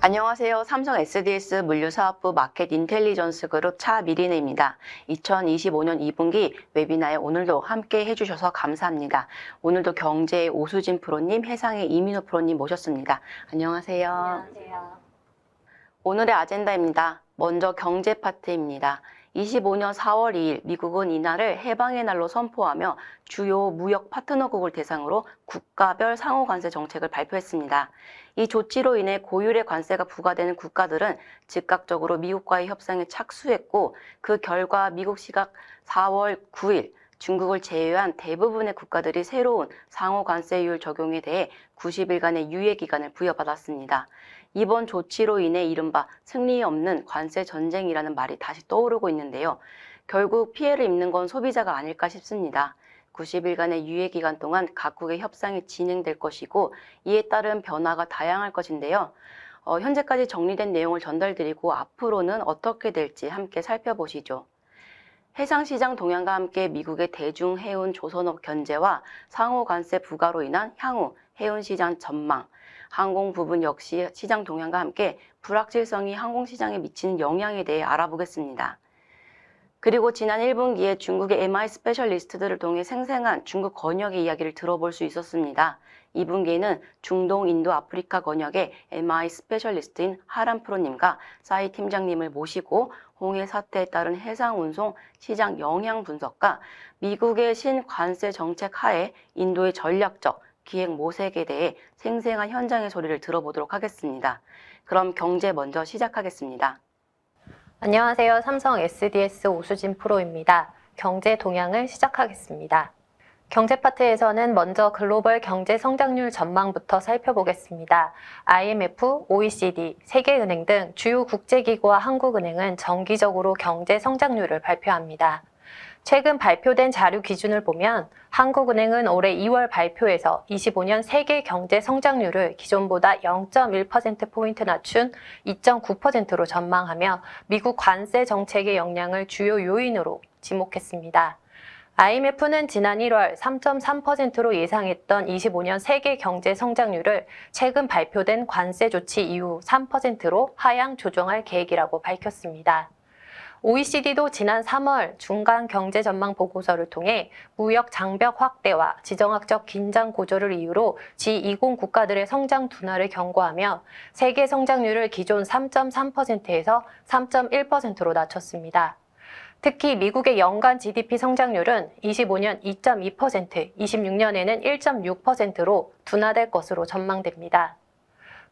안녕하세요. 삼성 SDS 물류사업부 마켓 인텔리전스 그룹 차미리네입니다. 2025년 2분기 웨비나에 오늘도 함께 해주셔서 감사합니다. 오늘도 경제의 오수진 프로님, 해상의 이민호 프로님 모셨습니다. 안녕하세요. 안녕하세요. 오늘의 아젠다입니다. 먼저 경제 파트입니다. 25년 4월 2일 미국은 이날을 해방의 날로 선포하며 주요 무역 파트너국을 대상으로 국가별 상호 관세 정책을 발표했습니다. 이 조치로 인해 고율의 관세가 부과되는 국가들은 즉각적으로 미국과의 협상에 착수했고, 그 결과 미국 시각 4월 9일 중국을 제외한 대부분의 국가들이 새로운 상호 관세율 적용에 대해 90일간의 유예 기간을 부여받았습니다. 이번 조치로 인해 이른바 승리 없는 관세 전쟁이라는 말이 다시 떠오르고 있는데요. 결국 피해를 입는 건 소비자가 아닐까 싶습니다. 90일간의 유예 기간 동안 각국의 협상이 진행될 것이고, 이에 따른 변화가 다양할 것인데요. 현재까지 정리된 내용을 전달드리고 앞으로는 어떻게 될지 함께 살펴보시죠. 해상시장 동향과 함께 미국의 대중해운 조선업 견제와 상호 관세 부과로 인한 향후 해운시장 전망, 항공 부분 역시 시장 동향과 함께 불확실성이 항공시장에 미치는 영향에 대해 알아보겠습니다. 그리고 지난 1분기에 중국의 MI 스페셜리스트들을 통해 생생한 중국 권역의 이야기를 들어볼 수 있었습니다. 2분기에는 중동, 인도, 아프리카 권역의 MI 스페셜리스트인 하람 프로님과 사이 팀장님을 모시고 홍해 사태에 따른 해상 운송 시장 영향 분석과 미국의 신관세 정책 하에 인도의 전략적 기획 모색에 대해 생생한 현장의 소리를 들어보도록 하겠습니다. 그럼 경제 먼저 시작하겠습니다. 안녕하세요. 삼성 SDS 오수진 프로입니다. 경제 동향을 시작하겠습니다. 경제 파트에서는 먼저 글로벌 경제 성장률 전망부터 살펴보겠습니다. IMF, OECD, 세계은행 등 주요 국제기구와 한국은행은 정기적으로 경제 성장률을 발표합니다. 최근 발표된 자료 기준을 보면 한국은행은 올해 2월 발표에서 25년 세계 경제 성장률을 기존보다 0.1%포인트 낮춘 2.9%로 전망하며 미국 관세 정책의 영향을 주요 요인으로 지목했습니다. IMF는 지난 1월 3.3%로 예상했던 25년 세계 경제 성장률을 최근 발표된 관세 조치 이후 3%로 하향 조정할 계획이라고 밝혔습니다. OECD도 지난 3월 중간 경제 전망 보고서를 통해 무역 장벽 확대와 지정학적 긴장 고조를 이유로 G20 국가들의 성장 둔화를 경고하며 세계 성장률을 기존 3.3%에서 3.1%로 낮췄습니다. 특히 미국의 연간 GDP 성장률은 25년 2.2%, 26년에는 1.6%로 둔화될 것으로 전망됩니다.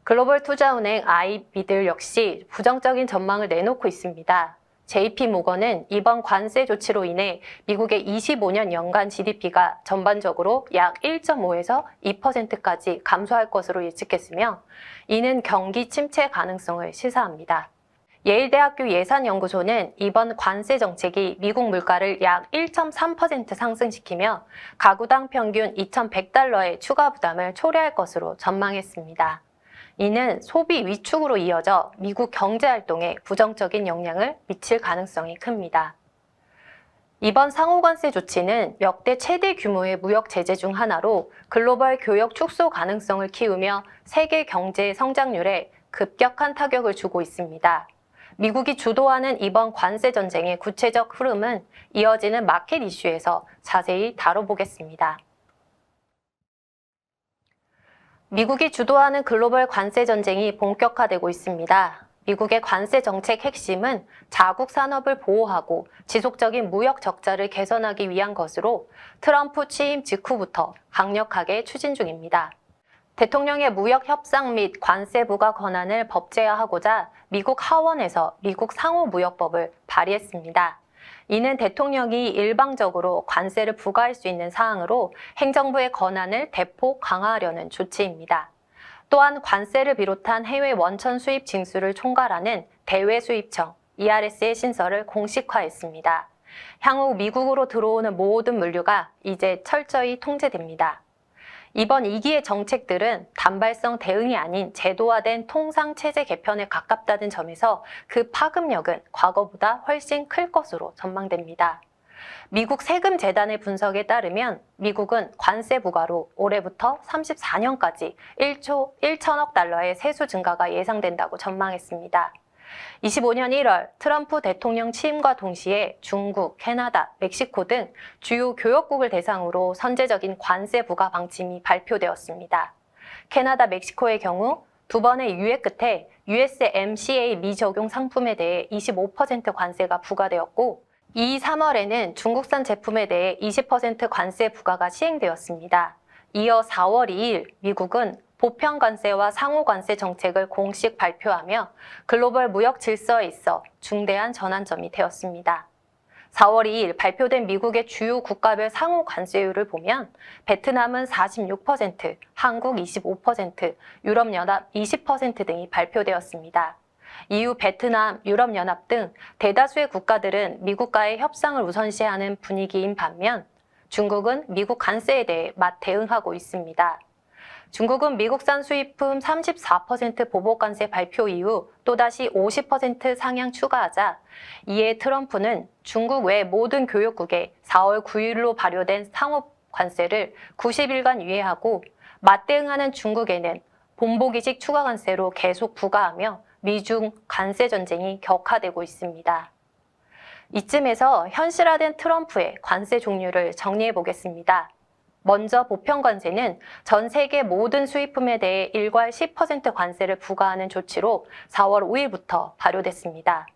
글로벌 투자은행 IB들 역시 부정적인 전망을 내놓고 있습니다. JP모건은 이번 관세 조치로 인해 미국의 25년 연간 GDP가 전반적으로 약 1.5에서 2%까지 감소할 것으로 예측했으며, 이는 경기 침체 가능성을 시사합니다. 예일대학교 예산연구소는 이번 관세 정책이 미국 물가를 약 1.3% 상승시키며 가구당 평균 2,100달러의 추가 부담을 초래할 것으로 전망했습니다. 이는 소비 위축으로 이어져 미국 경제활동에 부정적인 영향을 미칠 가능성이 큽니다. 이번 상호관세 조치는 역대 최대 규모의 무역 제재 중 하나로 글로벌 교역 축소 가능성을 키우며 세계 경제 성장률에 급격한 타격을 주고 있습니다. 미국이 주도하는 이번 관세 전쟁의 구체적 흐름은 이어지는 마켓 이슈에서 자세히 다뤄보겠습니다. 미국이 주도하는 글로벌 관세 전쟁이 본격화되고 있습니다. 미국의 관세 정책 핵심은 자국 산업을 보호하고 지속적인 무역 적자를 개선하기 위한 것으로 트럼프 취임 직후부터 강력하게 추진 중입니다. 대통령의 무역 협상 및 관세 부과 권한을 법제화하고자 미국 하원에서 미국 상호무역법을 발의했습니다. 이는 대통령이 일방적으로 관세를 부과할 수 있는 사항으로 행정부의 권한을 대폭 강화하려는 조치입니다. 또한 관세를 비롯한 해외 원천 수입 징수를 총괄하는 대외수입청 ERS의 신설을 공식화했습니다. 향후 미국으로 들어오는 모든 물류가 이제 철저히 통제됩니다. 이번 2기의 정책들은 단발성 대응이 아닌 제도화된 통상체제 개편에 가깝다는 점에서 그 파급력은 과거보다 훨씬 클 것으로 전망됩니다. 미국 세금재단의 분석에 따르면 미국은 관세 부과로 올해부터 34년까지 1조 1천억 달러의 세수 증가가 예상된다고 전망했습니다. 25년 1월 트럼프 대통령 취임과 동시에 중국, 캐나다, 멕시코 등 주요 교역국을 대상으로 선제적인 관세 부과 방침이 발표되었습니다. 캐나다, 멕시코의 경우 두 번의 유예 끝에 USMCA 미적용 상품에 대해 25% 관세가 부과되었고, 이 3월에는 중국산 제품에 대해 20% 관세 부과가 시행되었습니다. 이어 4월 2일 미국은 보편 관세와 상호 관세 정책을 공식 발표하며 글로벌 무역 질서에 있어 중대한 전환점이 되었습니다. 4월 2일 발표된 미국의 주요 국가별 상호 관세율을 보면 베트남은 46%, 한국 25%, 유럽연합 20% 등이 발표되었습니다. 이후 베트남, 유럽연합 등 대다수의 국가들은 미국과의 협상을 우선시하는 분위기인 반면 중국은 미국 관세에 대해 맞대응하고 있습니다. 중국은 미국산 수입품 34% 보복관세 발표 이후 또다시 50% 상향 추가하자, 이에 트럼프는 중국 외 모든 교역국에 4월 9일로 발효된 상호관세를 90일간 유예하고, 맞대응하는 중국에는 본보기식 추가 관세로 계속 부과하며 미중 관세 전쟁이 격화되고 있습니다. 이쯤에서 현실화된 트럼프의 관세 종류를 정리해 보겠습니다. 먼저 보편관세는 전 세계 모든 수입품에 대해 일괄 10% 관세를 부과하는 조치로 4월 5일부터 발효됐습니다.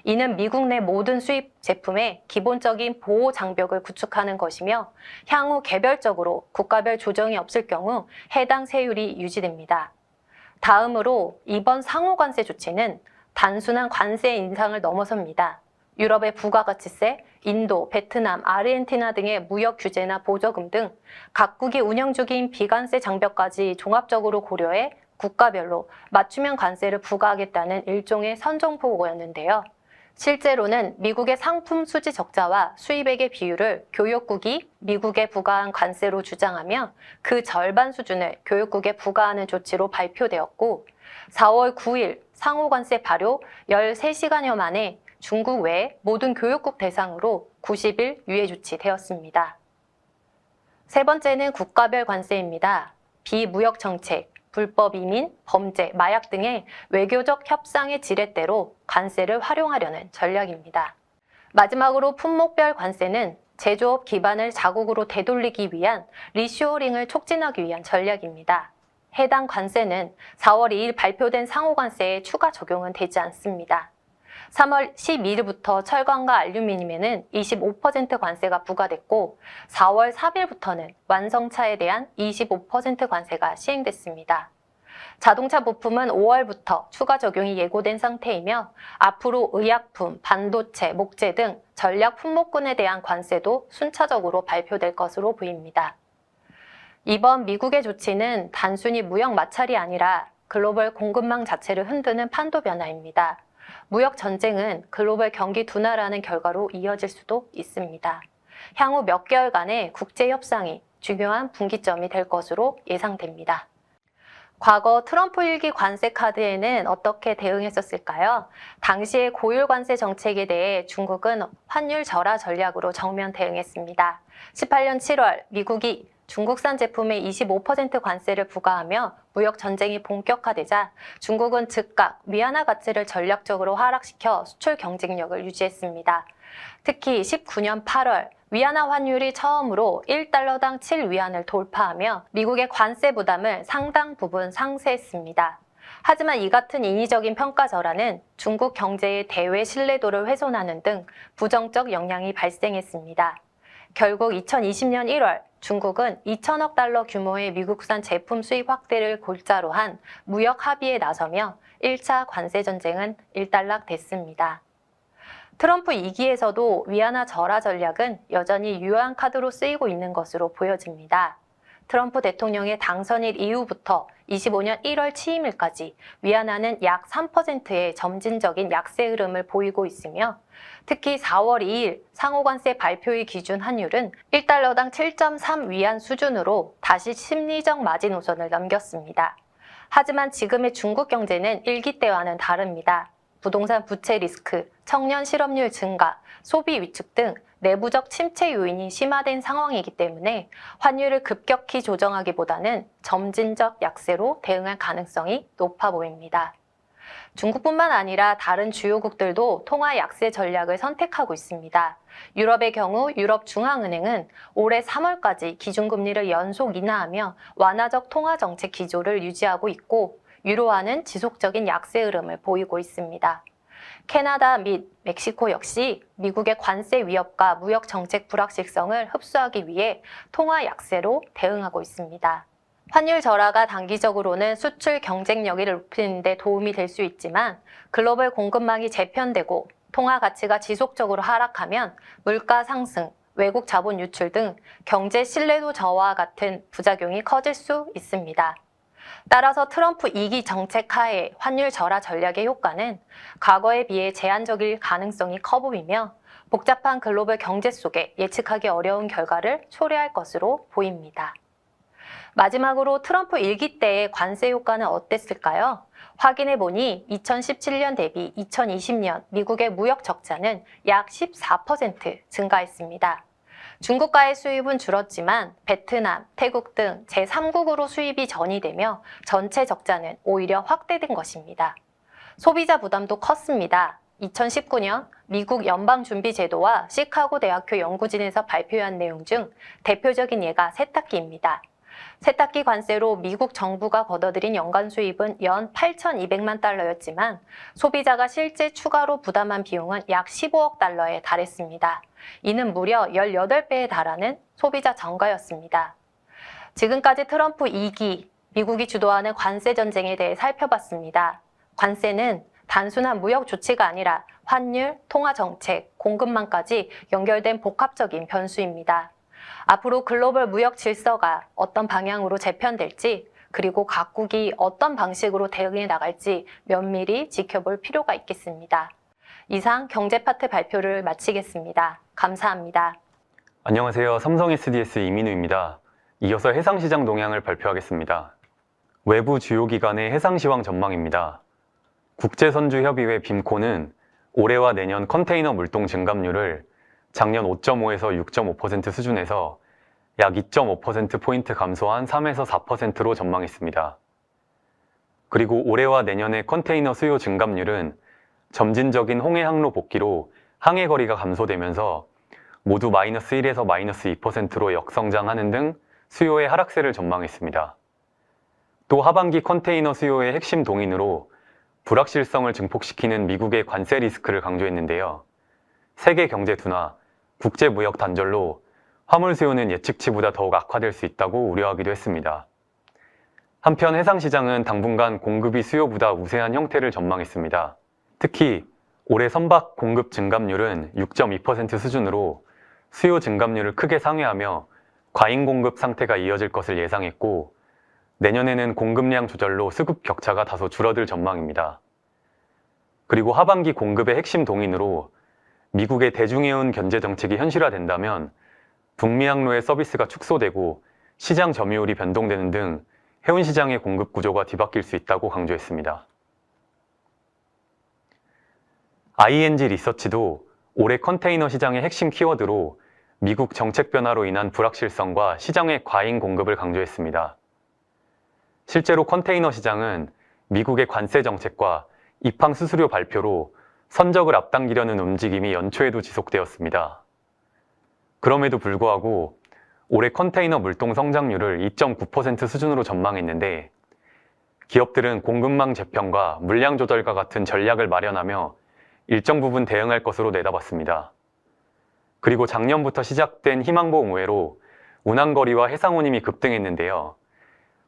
이는 미국 내 모든 수입 제품에 기본적인 보호 장벽을 구축하는 것이며, 향후 개별적으로 국가별 조정이 없을 경우 해당 세율이 유지됩니다. 다음으로 이번 상호관세 조치는 단순한 관세 인상을 넘어섭니다. 유럽의 부가가치세, 인도, 베트남, 아르헨티나 등의 무역 규제나 보조금 등 각국이 운영 중인 비관세 장벽까지 종합적으로 고려해 국가별로 맞춤형 관세를 부과하겠다는 일종의 선전포고였는데요. 실제로는 미국의 상품 수지 적자와 수입액의 비율을 교역국이 미국에 부과한 관세로 주장하며 그 절반 수준을 교역국에 부과하는 조치로 발표되었고, 4월 9일 상호관세 발효 13시간여 만에 중국 외 모든 교역국 대상으로 90일 유예 조치되었습니다. 세 번째는 국가별 관세입니다. 비무역 정책, 불법 이민, 범죄, 마약 등의 외교적 협상의 지렛대로 관세를 활용하려는 전략입니다. 마지막으로 품목별 관세는 제조업 기반을 자국으로 되돌리기 위한 리쇼어링을 촉진하기 위한 전략입니다. 해당 관세는 4월 2일 발표된 상호관세에 추가 적용은 되지 않습니다. 3월 12일부터 철강과 알루미늄에는 25% 관세가 부과됐고, 4월 3일부터는 완성차에 대한 25% 관세가 시행됐습니다. 자동차 부품은 5월부터 추가 적용이 예고된 상태이며, 앞으로 의약품, 반도체, 목재 등 전략 품목군에 대한 관세도 순차적으로 발표될 것으로 보입니다. 이번 미국의 조치는 단순히 무역 마찰이 아니라 글로벌 공급망 자체를 흔드는 판도 변화입니다. 무역 전쟁은 글로벌 경기 둔화라는 결과로 이어질 수도 있습니다. 향후 몇 개월간의 국제 협상이 중요한 분기점이 될 것으로 예상됩니다. 과거 트럼프 1기 관세 카드에는 어떻게 대응했었을까요? 당시의 고율 관세 정책에 대해 중국은 환율 절하 전략으로 정면 대응했습니다. 18년 7월 미국이 중국산 제품에 25% 관세를 부과하며 무역 전쟁이 본격화되자 중국은 즉각 위안화 가치를 전략적으로 하락시켜 수출 경쟁력을 유지했습니다. 특히 19년 8월 위안화 환율이 처음으로 1달러당 7위안을 돌파하며 미국의 관세 부담을 상당 부분 상쇄했습니다. 하지만 이 같은 인위적인 평가 절하는 중국 경제의 대외 신뢰도를 훼손하는 등 부정적 영향이 발생했습니다. 결국 2020년 1월 중국은 2천억 달러 규모의 미국산 제품 수입 확대를 골자로 한 무역 합의에 나서며 1차 관세 전쟁은 일단락됐습니다. 트럼프 2기에서도 위안화 절하 전략은 여전히 유효한 카드로 쓰이고 있는 것으로 보여집니다. 트럼프 대통령의 당선일 이후부터 25년 1월 취임일까지 위안화는 약 3%의 점진적인 약세 흐름을 보이고 있으며 특히 4월 2일 상호관세 발표일 기준 환율은 1달러당 7.3위안 수준으로 다시 심리적 마지노선을 넘겼습니다. 하지만 지금의 중국 경제는 일기 때와는 다릅니다. 부동산 부채 리스크, 청년 실업률 증가, 소비 위축 등 내부적 침체 요인이 심화된 상황이기 때문에 환율을 급격히 조정하기보다는 점진적 약세로 대응할 가능성이 높아 보입니다. 중국뿐만 아니라 다른 주요국들도 통화 약세 전략을 선택하고 있습니다. 유럽의 경우 유럽중앙은행은 올해 3월까지 기준금리를 연속 인하하며 완화적 통화정책 기조를 유지하고 있고 유로화는 지속적인 약세 흐름을 보이고 있습니다. 캐나다 및 멕시코 역시 미국의 관세 위협과 무역 정책 불확실성을 흡수하기 위해 통화 약세로 대응하고 있습니다. 환율 절하가 단기적으로는 수출 경쟁력을 높이는 데 도움이 될 수 있지만 글로벌 공급망이 재편되고 통화 가치가 지속적으로 하락하면 물가 상승, 외국 자본 유출 등 경제 신뢰도 저하와 같은 부작용이 커질 수 있습니다. 따라서 트럼프 2기 정책 하에 환율 절하 전략의 효과는 과거에 비해 제한적일 가능성이 커 보이며 복잡한 글로벌 경제 속에 예측하기 어려운 결과를 초래할 것으로 보입니다. 마지막으로 트럼프 1기 때의 관세 효과는 어땠을까요? 확인해보니 2017년 대비 2020년 미국의 무역 적자는 약 14% 증가했습니다. 중국과의 수입은 줄었지만 베트남, 태국 등 제3국으로 수입이 전이되며 전체 적자는 오히려 확대된 것입니다. 소비자 부담도 컸습니다. 2019년 미국 연방준비제도와 시카고 대학교 연구진에서 발표한 내용 중 대표적인 예가 세탁기입니다. 세탁기 관세로 미국 정부가 걷어들인 연간 수입은 연 8,200만 달러였지만 소비자가 실제 추가로 부담한 비용은 약 15억 달러에 달했습니다. 이는 무려 18배에 달하는 소비자 전가였습니다. 지금까지 트럼프 2기, 미국이 주도하는 관세 전쟁에 대해 살펴봤습니다. 관세는 단순한 무역 조치가 아니라 환율, 통화 정책, 공급망까지 연결된 복합적인 변수입니다. 앞으로 글로벌 무역 질서가 어떤 방향으로 재편될지 그리고 각국이 어떤 방식으로 대응해 나갈지 면밀히 지켜볼 필요가 있겠습니다. 이상 경제 파트 발표를 마치겠습니다. 감사합니다. 안녕하세요. 삼성 SDS 이민우입니다. 이어서 해상시장 동향을 발표하겠습니다. 외부 주요 기관의 해상시황 전망입니다. 국제선주협의회 빔코는 올해와 내년 컨테이너 물동 증감률을 작년 5.5에서 6.5% 수준에서 약 2.5%포인트 감소한 3에서 4%로 전망했습니다. 그리고 올해와 내년의 컨테이너 수요 증감률은 점진적인 홍해 항로 복귀로 항해 거리가 감소되면서 모두 마이너스 1에서 마이너스 2%로 역성장하는 등 수요의 하락세를 전망했습니다. 또 하반기 컨테이너 수요의 핵심 동인으로 불확실성을 증폭시키는 미국의 관세 리스크를 강조했는데요. 세계 경제 둔화, 국제 무역 단절로 화물 수요는 예측치보다 더욱 악화될 수 있다고 우려하기도 했습니다. 한편 해상시장은 당분간 공급이 수요보다 우세한 형태를 전망했습니다. 특히 올해 선박 공급 증감률은 6.2% 수준으로 수요 증감률을 크게 상회하며 과잉 공급 상태가 이어질 것을 예상했고 내년에는 공급량 조절로 수급 격차가 다소 줄어들 전망입니다. 그리고 하반기 공급의 핵심 동인으로 미국의 대중해운 견제 정책이 현실화된다면 북미 항로의 서비스가 축소되고 시장 점유율이 변동되는 등 해운 시장의 공급 구조가 뒤바뀔 수 있다고 강조했습니다. ING 리서치도 올해 컨테이너 시장의 핵심 키워드로 미국 정책 변화로 인한 불확실성과 시장의 과잉 공급을 강조했습니다. 실제로 컨테이너 시장은 미국의 관세 정책과 입항 수수료 발표로 선적을 앞당기려는 움직임이 연초에도 지속되었습니다. 그럼에도 불구하고 올해 컨테이너 물동 성장률을 2.9% 수준으로 전망했는데 기업들은 공급망 재편과 물량 조절과 같은 전략을 마련하며 일정 부분 대응할 것으로 내다봤습니다. 그리고 작년부터 시작된 희망보험 우회로 운항거리와 해상운임이 급등했는데요.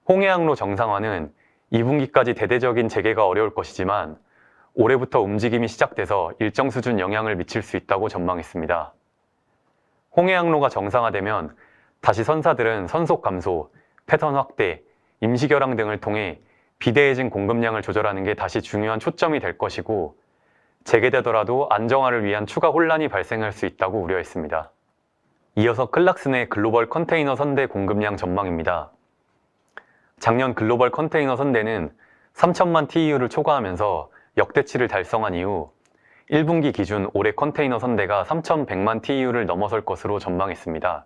홍해항로 정상화는 2분기까지 대대적인 재개가 어려울 것이지만 올해부터 움직임이 시작돼서 일정 수준 영향을 미칠 수 있다고 전망했습니다. 홍해항로가 정상화되면 다시 선사들은 선속 감소, 패턴 확대, 임시결항 등을 통해 비대해진 공급량을 조절하는 게 다시 중요한 초점이 될 것이고 재개되더라도 안정화를 위한 추가 혼란이 발생할 수 있다고 우려했습니다. 이어서 클락슨의 글로벌 컨테이너 선대 공급량 전망입니다. 작년 글로벌 컨테이너 선대는 3천만 TEU를 초과하면서 역대치를 달성한 이후 1분기 기준 올해 컨테이너 선대가 3,100만 TEU를 넘어설 것으로 전망했습니다.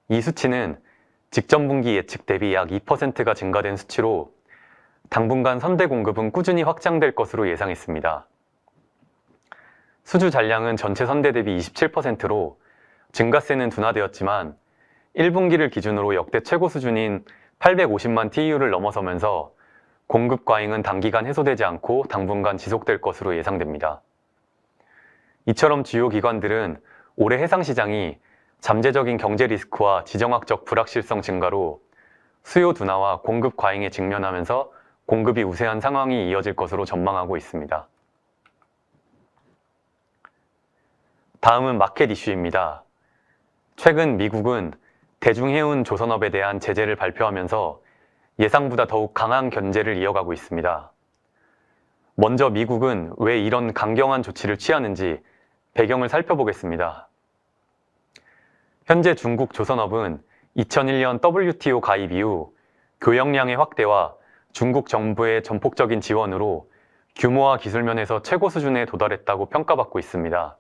이 수치는 직전 분기 예측 대비 약 2%가 증가된 수치로 당분간 선대 공급은 꾸준히 확장될 것으로 예상했습니다. 수주 잔량은 전체 선대 대비 27%로 증가세는 둔화되었지만 1분기를 기준으로 역대 최고 수준인 850만 TEU를 넘어서면서 공급 과잉은 단기간 해소되지 않고 당분간 지속될 것으로 예상됩니다. 이처럼 주요 기관들은 올해 해상시장이 잠재적인 경제 리스크와 지정학적 불확실성 증가로 수요 둔화와 공급 과잉에 직면하면서 공급이 우세한 상황이 이어질 것으로 전망하고 있습니다. 다음은 마켓 이슈입니다. 최근 미국은 대중해운 조선업에 대한 제재를 발표하면서 예상보다 더욱 강한 견제를 이어가고 있습니다. 먼저 미국은 왜 이런 강경한 조치를 취하는지 배경을 살펴보겠습니다. 현재 중국 조선업은 2001년 WTO 가입 이후 교역량의 확대와 중국 정부의 전폭적인 지원으로 규모와 기술 면에서 최고 수준에 도달했다고 평가받고 있습니다.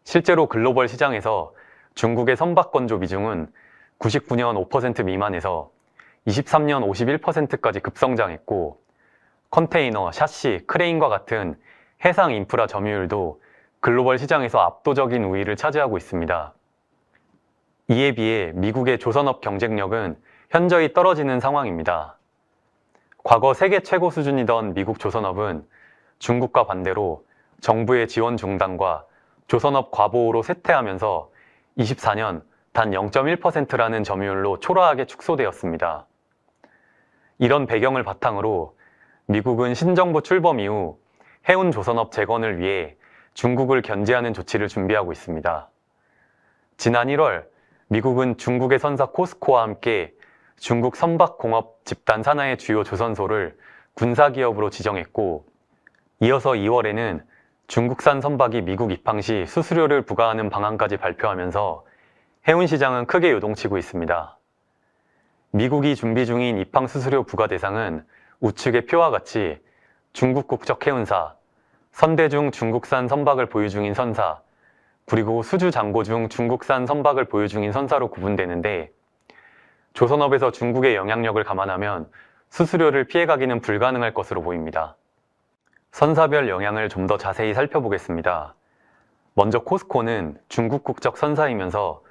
실제로 글로벌 시장에서 중국의 선박 건조 비중은 99년 5% 미만에서 23년 51%까지 급성장했고 컨테이너, 샤시, 크레인과 같은 해상 인프라 점유율도 글로벌 시장에서 압도적인 우위를 차지하고 있습니다. 이에 비해 미국의 조선업 경쟁력은 현저히 떨어지는 상황입니다. 과거 세계 최고 수준이던 미국 조선업은 중국과 반대로 정부의 지원 중단과 조선업 과보호로 쇠퇴하면서 24년 단 0.1%라는 점유율로 초라하게 축소되었습니다. 이런 배경을 바탕으로 미국은 신정부 출범 이후 해운 조선업 재건을 위해 중국을 견제하는 조치를 준비하고 있습니다. 지난 1월 미국은 중국의 선사 코스코와 함께 중국 선박공업 집단 산하의 주요 조선소를 군사기업으로 지정했고 이어서 2월에는 중국산 선박이 미국 입항 시 수수료를 부과하는 방안까지 발표하면서 해운 시장은 크게 요동치고 있습니다. 미국이 준비 중인 입항 수수료 부과 대상은 우측의 표와 같이 중국 국적 해운사, 선대 중 중국산 선박을 보유 중인 선사, 그리고 수주 잔고 중 중국산 선박을 보유 중인 선사로 구분되는데 조선업에서 중국의 영향력을 감안하면 수수료를 피해가기는 불가능할 것으로 보입니다. 선사별 영향을 좀 더 자세히 살펴보겠습니다. 먼저 코스코는 중국 국적 선사이면서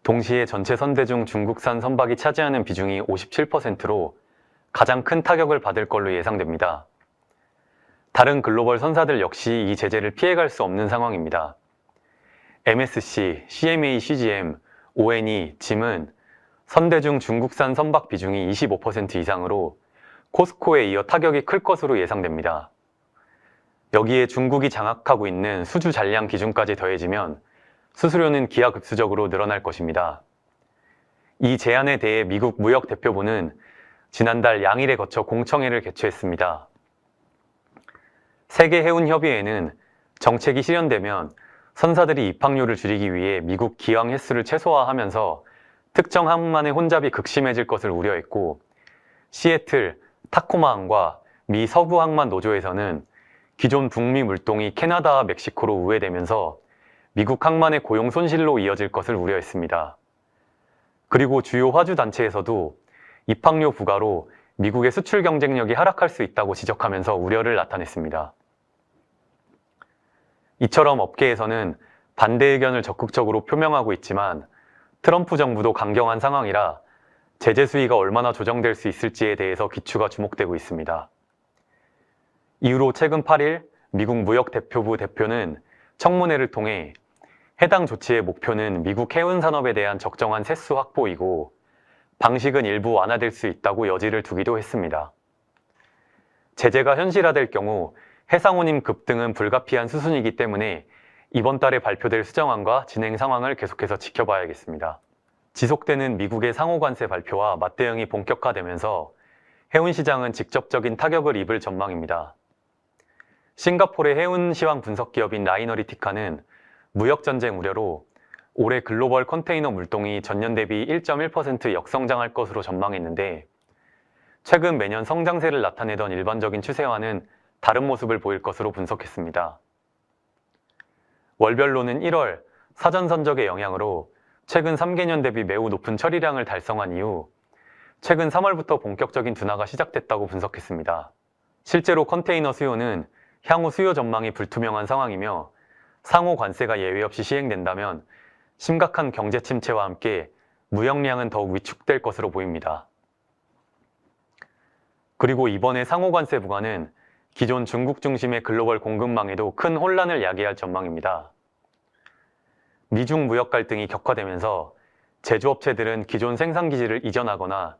동시에 전체 선대 중 중국산 선박이 차지하는 비중이 57%로 가장 큰 타격을 받을 걸로 예상됩니다. 다른 글로벌 선사들 역시 이 제재를 피해갈 수 없는 상황입니다. MSC, CMA CGM, ONE, 짐은 선대 중 중국산 선박 비중이 25% 이상으로 코스코에 이어 타격이 클 것으로 예상됩니다. 여기에 중국이 장악하고 있는 수주 잔량 기준까지 더해지면 수수료는 기하급수적으로 늘어날 것입니다. 이 제안에 대해 미국 무역대표부는 지난달 양일에 거쳐 공청회를 개최했습니다. 세계해운협의회는 정책이 실현되면 선사들이 입항료를 줄이기 위해 미국 기항 횟수를 최소화하면서 특정 항만의 혼잡이 극심해질 것을 우려했고 시애틀, 타코마항과 미 서부 항만 노조에서는 기존 북미 물동이 캐나다와 멕시코로 우회되면서 미국 항만의 고용 손실로 이어질 것을 우려했습니다. 그리고 주요 화주 단체에서도 입항료 부과로 미국의 수출 경쟁력이 하락할 수 있다고 지적하면서 우려를 나타냈습니다. 이처럼 업계에서는 반대 의견을 적극적으로 표명하고 있지만 트럼프 정부도 강경한 상황이라 제재 수위가 얼마나 조정될 수 있을지에 대해서 기추가 주목되고 있습니다. 이후로 최근 8일 미국 무역대표부 대표는 청문회를 통해 해당 조치의 목표는 미국 해운 산업에 대한 적정한 세수 확보이고 방식은 일부 완화될 수 있다고 여지를 두기도 했습니다. 제재가 현실화될 경우 해상운임 급등은 불가피한 수순이기 때문에 이번 달에 발표될 수정안과 진행 상황을 계속해서 지켜봐야겠습니다. 지속되는 미국의 상호관세 발표와 맞대응이 본격화되면서 해운 시장은 직접적인 타격을 입을 전망입니다. 싱가포르의 해운 시황 분석 기업인 라이너리티카는 무역전쟁 우려로 올해 글로벌 컨테이너 물동이 전년 대비 1.1% 역성장할 것으로 전망했는데 최근 매년 성장세를 나타내던 일반적인 추세와는 다른 모습을 보일 것으로 분석했습니다. 월별로는 1월 사전 선적의 영향으로 최근 3개년 대비 매우 높은 처리량을 달성한 이후 최근 3월부터 본격적인 둔화가 시작됐다고 분석했습니다. 실제로 컨테이너 수요는 향후 수요 전망이 불투명한 상황이며 상호 관세가 예외 없이 시행된다면 심각한 경제 침체와 함께 무역량은 더욱 위축될 것으로 보입니다. 그리고 이번에 상호 관세 부과는 기존 중국 중심의 글로벌 공급망에도 큰 혼란을 야기할 전망입니다. 미중 무역 갈등이 격화되면서 제조업체들은 기존 생산 기지를 이전하거나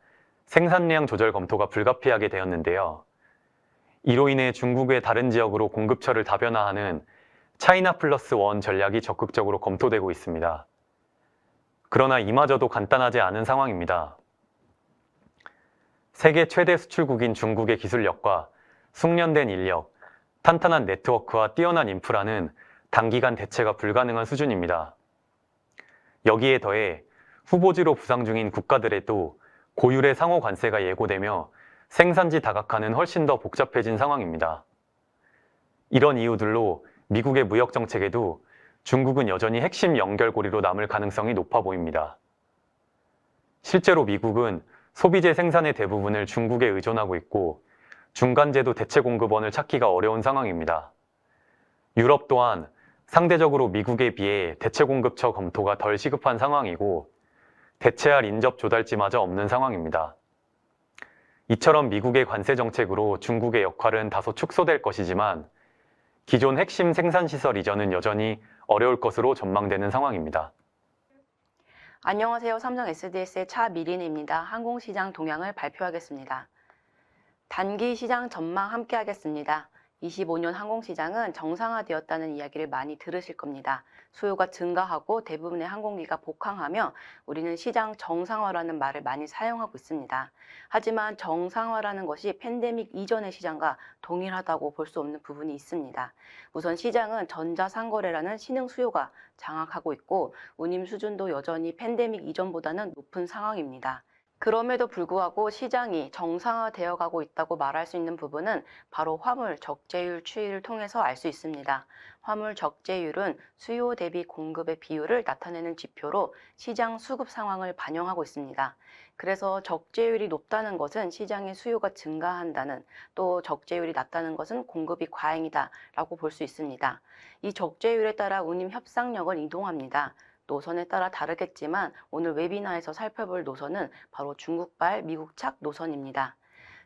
생산량 조절 검토가 불가피하게 되었는데요. 이로 인해 중국의 다른 지역으로 공급처를 다변화하는 차이나 플러스 원 전략이 적극적으로 검토되고 있습니다. 그러나 이마저도 간단하지 않은 상황입니다. 세계 최대 수출국인 중국의 기술력과 숙련된 인력, 탄탄한 네트워크와 뛰어난 인프라는 단기간 대체가 불가능한 수준입니다. 여기에 더해 후보지로 부상 중인 국가들에도 고율의 상호 관세가 예고되며 생산지 다각화는 훨씬 더 복잡해진 상황입니다. 이런 이유들로 미국의 무역 정책에도 중국은 여전히 핵심 연결고리로 남을 가능성이 높아 보입니다. 실제로 미국은 소비재 생산의 대부분을 중국에 의존하고 있고 중간재도 대체 공급원을 찾기가 어려운 상황입니다. 유럽 또한 상대적으로 미국에 비해 대체 공급처 검토가 덜 시급한 상황이고 대체할 인접 조달지마저 없는 상황입니다. 이처럼 미국의 관세 정책으로 중국의 역할은 다소 축소될 것이지만 기존 핵심 생산시설 이전은 여전히 어려울 것으로 전망되는 상황입니다. 안녕하세요. 삼성 SDS의 차미린입니다. 항공시장 동향을 발표하겠습니다. 단기 시장 전망 함께 하겠습니다. 25년 항공시장은 정상화되었다는 이야기를 많이 들으실 겁니다. 수요가 증가하고 대부분의 항공기가 복항하며 우리는 시장 정상화라는 말을 많이 사용하고 있습니다. 하지만 정상화라는 것이 팬데믹 이전의 시장과 동일하다고 볼 수 없는 부분이 있습니다. 우선 시장은 전자상거래라는 신흥 수요가 장악하고 있고 운임 수준도 여전히 팬데믹 이전보다는 높은 상황입니다. 그럼에도 불구하고 시장이 정상화되어 가고 있다고 말할 수 있는 부분은 바로 화물 적재율 추이를 통해서 알 수 있습니다. 화물 적재율은 수요 대비 공급의 비율을 나타내는 지표로 시장 수급 상황을 반영하고 있습니다. 그래서 적재율이 높다는 것은 시장의 수요가 증가한다는, 또 적재율이 낮다는 것은 공급이 과잉이다 라고 볼 수 있습니다. 이 적재율에 따라 운임 협상력을 이동합니다. 노선에 따라 다르겠지만 오늘 웨비나에서 살펴볼 노선은 바로 중국발 미국착 노선입니다.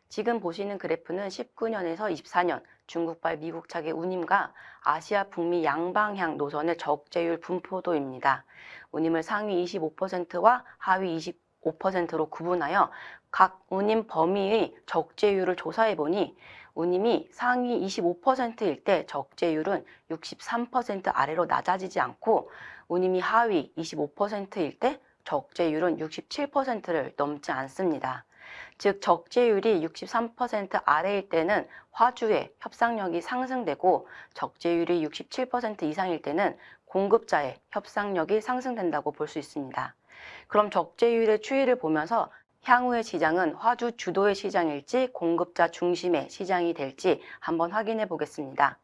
지금 보시는 그래프는 19년에서 24년 중국발 미국착의 운임과 아시아 북미 양방향 노선의 적재율 분포도입니다. 운임을 상위 25%와 하위 25%로 구분하여 각 운임 범위의 적재율을 조사해 보니 운임이 상위 25%일 때 적재율은 63% 아래로 낮아지지 않고 운임이 하위 25%일 때 적재율은 67%를 넘지 않습니다. 즉 적재율이 63% 아래일 때는 화주의 협상력이 상승되고 적재율이 67% 이상일 때는 공급자의 협상력이 상승된다고 볼 수 있습니다. 그럼 적재율의 추이를 보면서 향후의 시장은 화주 주도의 시장일지 공급자 중심의 시장이 될지 한번 확인해 보겠습니다.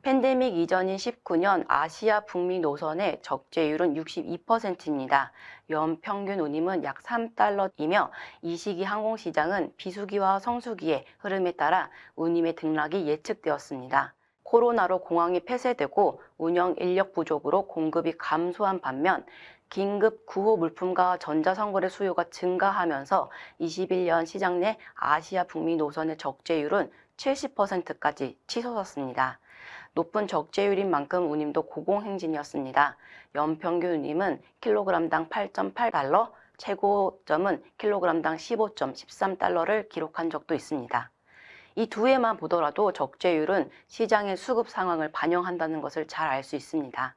팬데믹 이전인 19년 아시아 북미 노선의 적재율은 62%입니다. 연평균 운임은 약 3달러이며 이 시기 항공시장은 비수기와 성수기의 흐름에 따라 운임의 등락이 예측되었습니다. 코로나로 공항이 폐쇄되고 운영 인력 부족으로 공급이 감소한 반면 긴급 구호 물품과 전자상거래 수요가 증가하면서 21년 시장 내 아시아 북미 노선의 적재율은 70%까지 치솟았습니다. 높은 적재율인 만큼 운임도 고공행진이었습니다. 연평균 운임은 킬로그램당 8.8달러, 최고점은 킬로그램당 15.13달러를 기록한 적도 있습니다. 이 두 해만 보더라도 적재율은 시장의 수급 상황을 반영한다는 것을 잘 알 수 있습니다.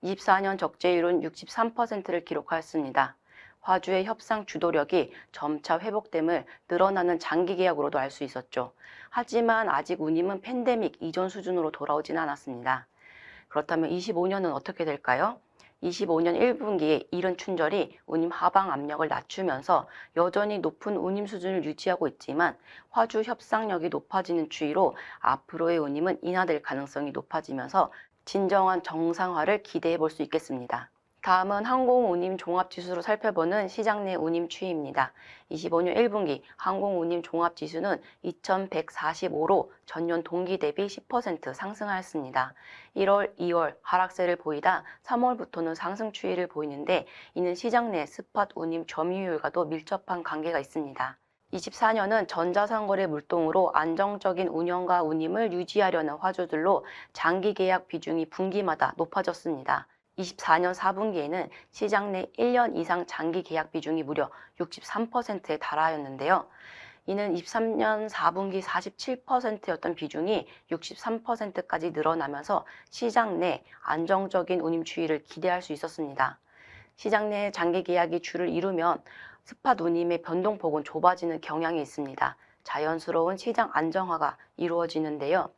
24년 적재율은 63%를 기록하였습니다. 화주의 협상 주도력이 점차 회복됨을 늘어나는 장기 계약으로도 알 수 있었죠. 하지만 아직 운임은 팬데믹 이전 수준으로 돌아오진 않았습니다. 그렇다면 25년은 어떻게 될까요? 25년 1분기에 이른 춘절이 운임 하방 압력을 낮추면서 여전히 높은 운임 수준을 유지하고 있지만 화주 협상력이 높아지는 추이로 앞으로의 운임은 인하될 가능성이 높아지면서 진정한 정상화를 기대해 볼 수 있겠습니다. 다음은 항공운임 종합지수로 살펴보는 시장 내 운임 추이입니다. 25년 1분기 항공운임 종합지수는 2145로 전년 동기 대비 10% 상승하였습니다. 1월, 2월 하락세를 보이다 3월부터는 상승 추이를 보이는데 이는 시장 내 스팟 운임 점유율과도 밀접한 관계가 있습니다. 24년은 전자상거래 물동으로 안정적인 운영과 운임을 유지하려는 화주들로 장기 계약 비중이 분기마다 높아졌습니다. 24년 4분기에는 시장 내 1년 이상 장기 계약 비중이 무려 63%에 달하였는데요. 이는 23년 4분기 47%였던 비중이 63%까지 늘어나면서 시장 내 안정적인 운임 추이를 기대할 수 있었습니다. 시장 내 장기 계약이 주를 이루면 스팟 운임의 변동폭은 좁아지는 경향이 있습니다. 자연스러운 시장 안정화가 이루어지는데요.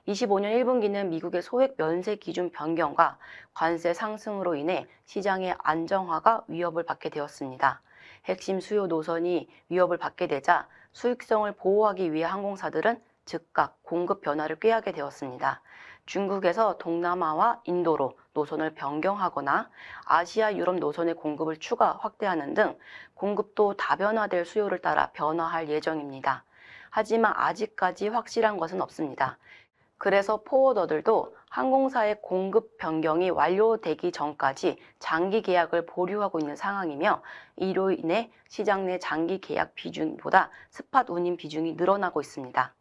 25년 1분기는 미국의 소액 면세 기준 변경과 관세 상승으로 인해 시장의 안정화가 위협을 받게 되었습니다. 핵심 수요 노선이 위협을 받게 되자 수익성을 보호하기 위해 항공사들은 즉각 공급 변화를 꾀하게 되었습니다. 중국에서 동남아와 인도로 노선을 변경하거나 아시아, 유럽 노선의 공급을 추가 확대하는 등 공급도 다변화될 수요를 따라 변화할 예정입니다. 하지만 아직까지 확실한 것은 없습니다. 그래서 포워더들도 항공사의 공급 변경이 완료되기 전까지 장기 계약을 보류하고 있는 상황이며 이로 인해 시장 내 장기 계약 비중보다 스팟 운임 비중이 늘어나고 있습니다.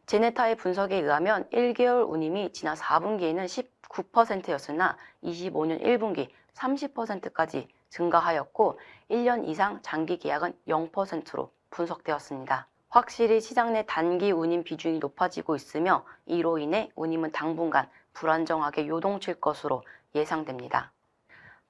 제네타의 분석에 의하면 1개월 운임이 지난 4분기에는 19%였으나 25년 1분기 30%까지 증가하였고 1년 이상 장기 계약은 0%로 분석되었습니다. 확실히 시장 내 단기 운임 비중이 높아지고 있으며 이로 인해 운임은 당분간 불안정하게 요동칠 것으로 예상됩니다.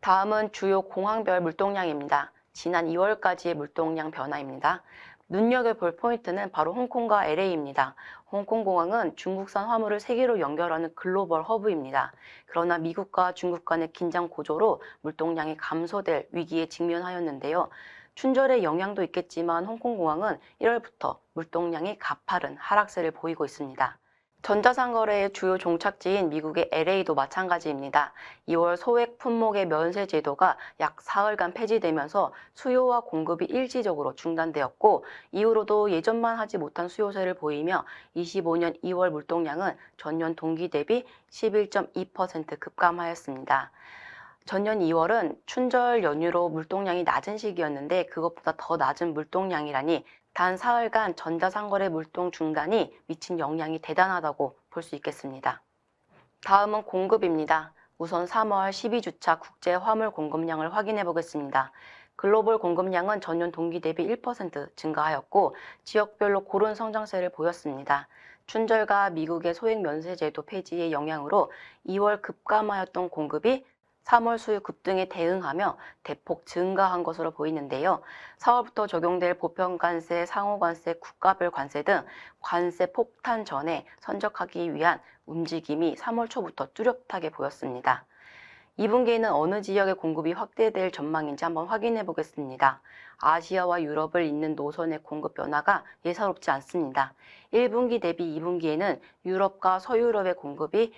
다음은 주요 공항별 물동량입니다. 지난 2월까지의 물동량 변화입니다. 눈여겨볼 포인트는 바로 홍콩과 LA입니다. 홍콩공항은 중국산 화물을 세계로 연결하는 글로벌 허브입니다. 그러나 미국과 중국 간의 긴장 고조로 물동량이 감소될 위기에 직면하였는데요. 춘절의 영향도 있겠지만 홍콩공항은 1월부터 물동량이 가파른 하락세를 보이고 있습니다. 전자상거래의 주요 종착지인 미국의 LA도 마찬가지입니다. 2월 소액 품목의 면세 제도가 약 사흘간 폐지되면서 수요와 공급이 일시적으로 중단되었고 이후로도 예전만 하지 못한 수요세를 보이며 25년 2월 물동량은 전년 동기 대비 11.2% 급감하였습니다. 전년 2월은 춘절 연휴로 물동량이 낮은 시기였는데 그것보다 더 낮은 물동량이라니 단 사흘간 전자상거래 물동 중단이 미친 영향이 대단하다고 볼 수 있겠습니다. 다음은 공급입니다. 우선 3월 12주차 국제 화물 공급량을 확인해 보겠습니다. 글로벌 공급량은 전년 동기 대비 1% 증가하였고 지역별로 고른 성장세를 보였습니다. 춘절과 미국의 소액 면세 제도 폐지의 영향으로 2월 급감하였던 공급이 3월 수요 급등에 대응하며 대폭 증가한 것으로 보이는데요. 4월부터 적용될 보편관세, 상호관세, 국가별 관세 등 관세 폭탄 전에 선적하기 위한 움직임이 3월 초부터 뚜렷하게 보였습니다. 2분기에는 어느 지역의 공급이 확대될 전망인지 한번 확인해 보겠습니다. 아시아와 유럽을 잇는 노선의 공급 변화가 예사롭지 않습니다. 1분기 대비 2분기에는 유럽과 서유럽의 공급이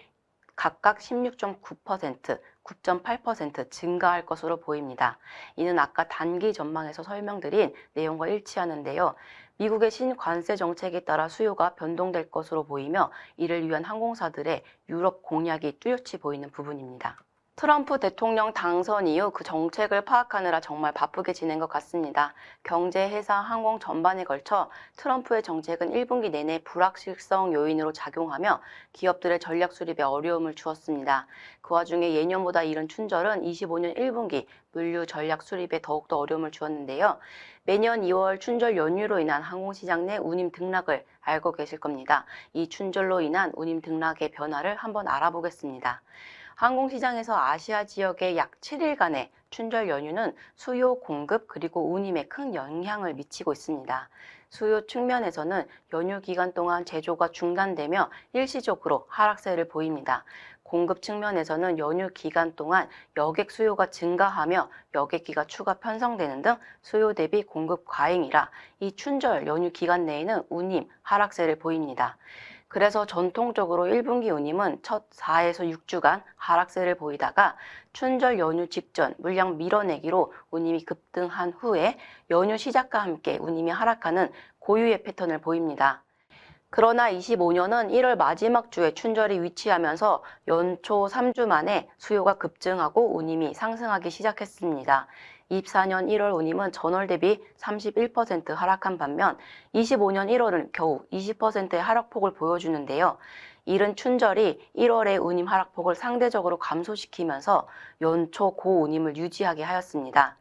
각각 16.9%, 9.8% 증가할 것으로 보입니다. 이는 아까 단기 전망에서 설명드린 내용과 일치하는데요. 미국의 신관세 정책에 따라 수요가 변동될 것으로 보이며 이를 위한 항공사들의 유럽 공략이 뚜렷이 보이는 부분입니다. 트럼프 대통령 당선 이후 그 정책을 파악하느라 정말 바쁘게 지낸 것 같습니다. 경제, 해상, 항공 전반에 걸쳐 트럼프의 정책은 1분기 내내 불확실성 요인으로 작용하며 기업들의 전략 수립에 어려움을 주었습니다. 그 와중에 예년보다 이른 춘절은 25년 1분기 물류 전략 수립에 더욱더 어려움을 주었는데요. 매년 2월 춘절 연휴로 인한 항공시장 내 운임 등락을 알고 계실 겁니다. 이 춘절로 인한 운임 등락의 변화를 한번 알아보겠습니다. 항공시장에서 아시아 지역의 약 7일간의 춘절 연휴는 수요, 공급, 그리고 운임에 큰 영향을 미치고 있습니다. 수요 측면에서는 연휴 기간 동안 제조가 중단되며 일시적으로 하락세를 보입니다. 공급 측면에서는 연휴 기간 동안 여객 수요가 증가하며 여객기가 추가 편성되는 등 수요 대비 공급 과잉이라 이 춘절 연휴 기간 내에는 운임 하락세를 보입니다. 그래서 전통적으로 1분기 운임은 첫 4에서 6주간 하락세를 보이다가 춘절 연휴 직전 물량 밀어내기로 운임이 급등한 후에 연휴 시작과 함께 운임이 하락하는 고유의 패턴을 보입니다. 그러나 25년은 1월 마지막 주에 춘절이 위치하면서 연초 3주 만에 수요가 급증하고 운임이 상승하기 시작했습니다. 24년 1월 운임은 전월 대비 31% 하락한 반면 25년 1월은 겨우 20%의 하락폭을 보여주는데요. 이른 춘절이 1월의 운임 하락폭을 상대적으로 감소시키면서 연초 고운임을 유지하게 하였습니다.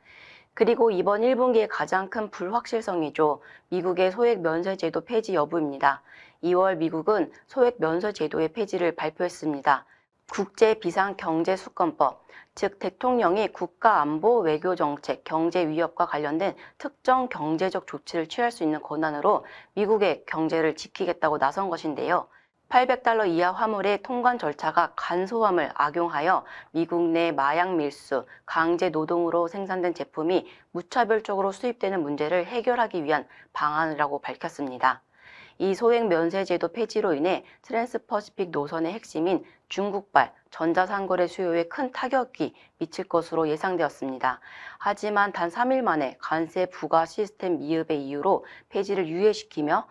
그리고 이번 1분기의 가장 큰 불확실성이죠. 미국의 소액 면세 제도 폐지 여부입니다. 2월 미국은 소액 면세 제도의 폐지를 발표했습니다. 국제비상경제수권법, 즉 대통령이 국가안보, 외교정책, 경제위협과 관련된 특정 경제적 조치를 취할 수 있는 권한으로 미국의 경제를 지키겠다고 나선 것인데요. $800 이하 화물의 통관 절차가 간소함을 악용하여 미국 내 마약 밀수, 강제 노동으로 생산된 제품이 무차별적으로 수입되는 문제를 해결하기 위한 방안이라고 밝혔습니다. 이 소액 면세 제도 폐지로 인해 트랜스퍼시픽 노선의 핵심인 중국발 전자상거래 수요에 큰 타격이 미칠 것으로 예상되었습니다. 하지만 단 3일 만에 관세 부과 시스템 미흡의 이유로 폐지를 유예시키며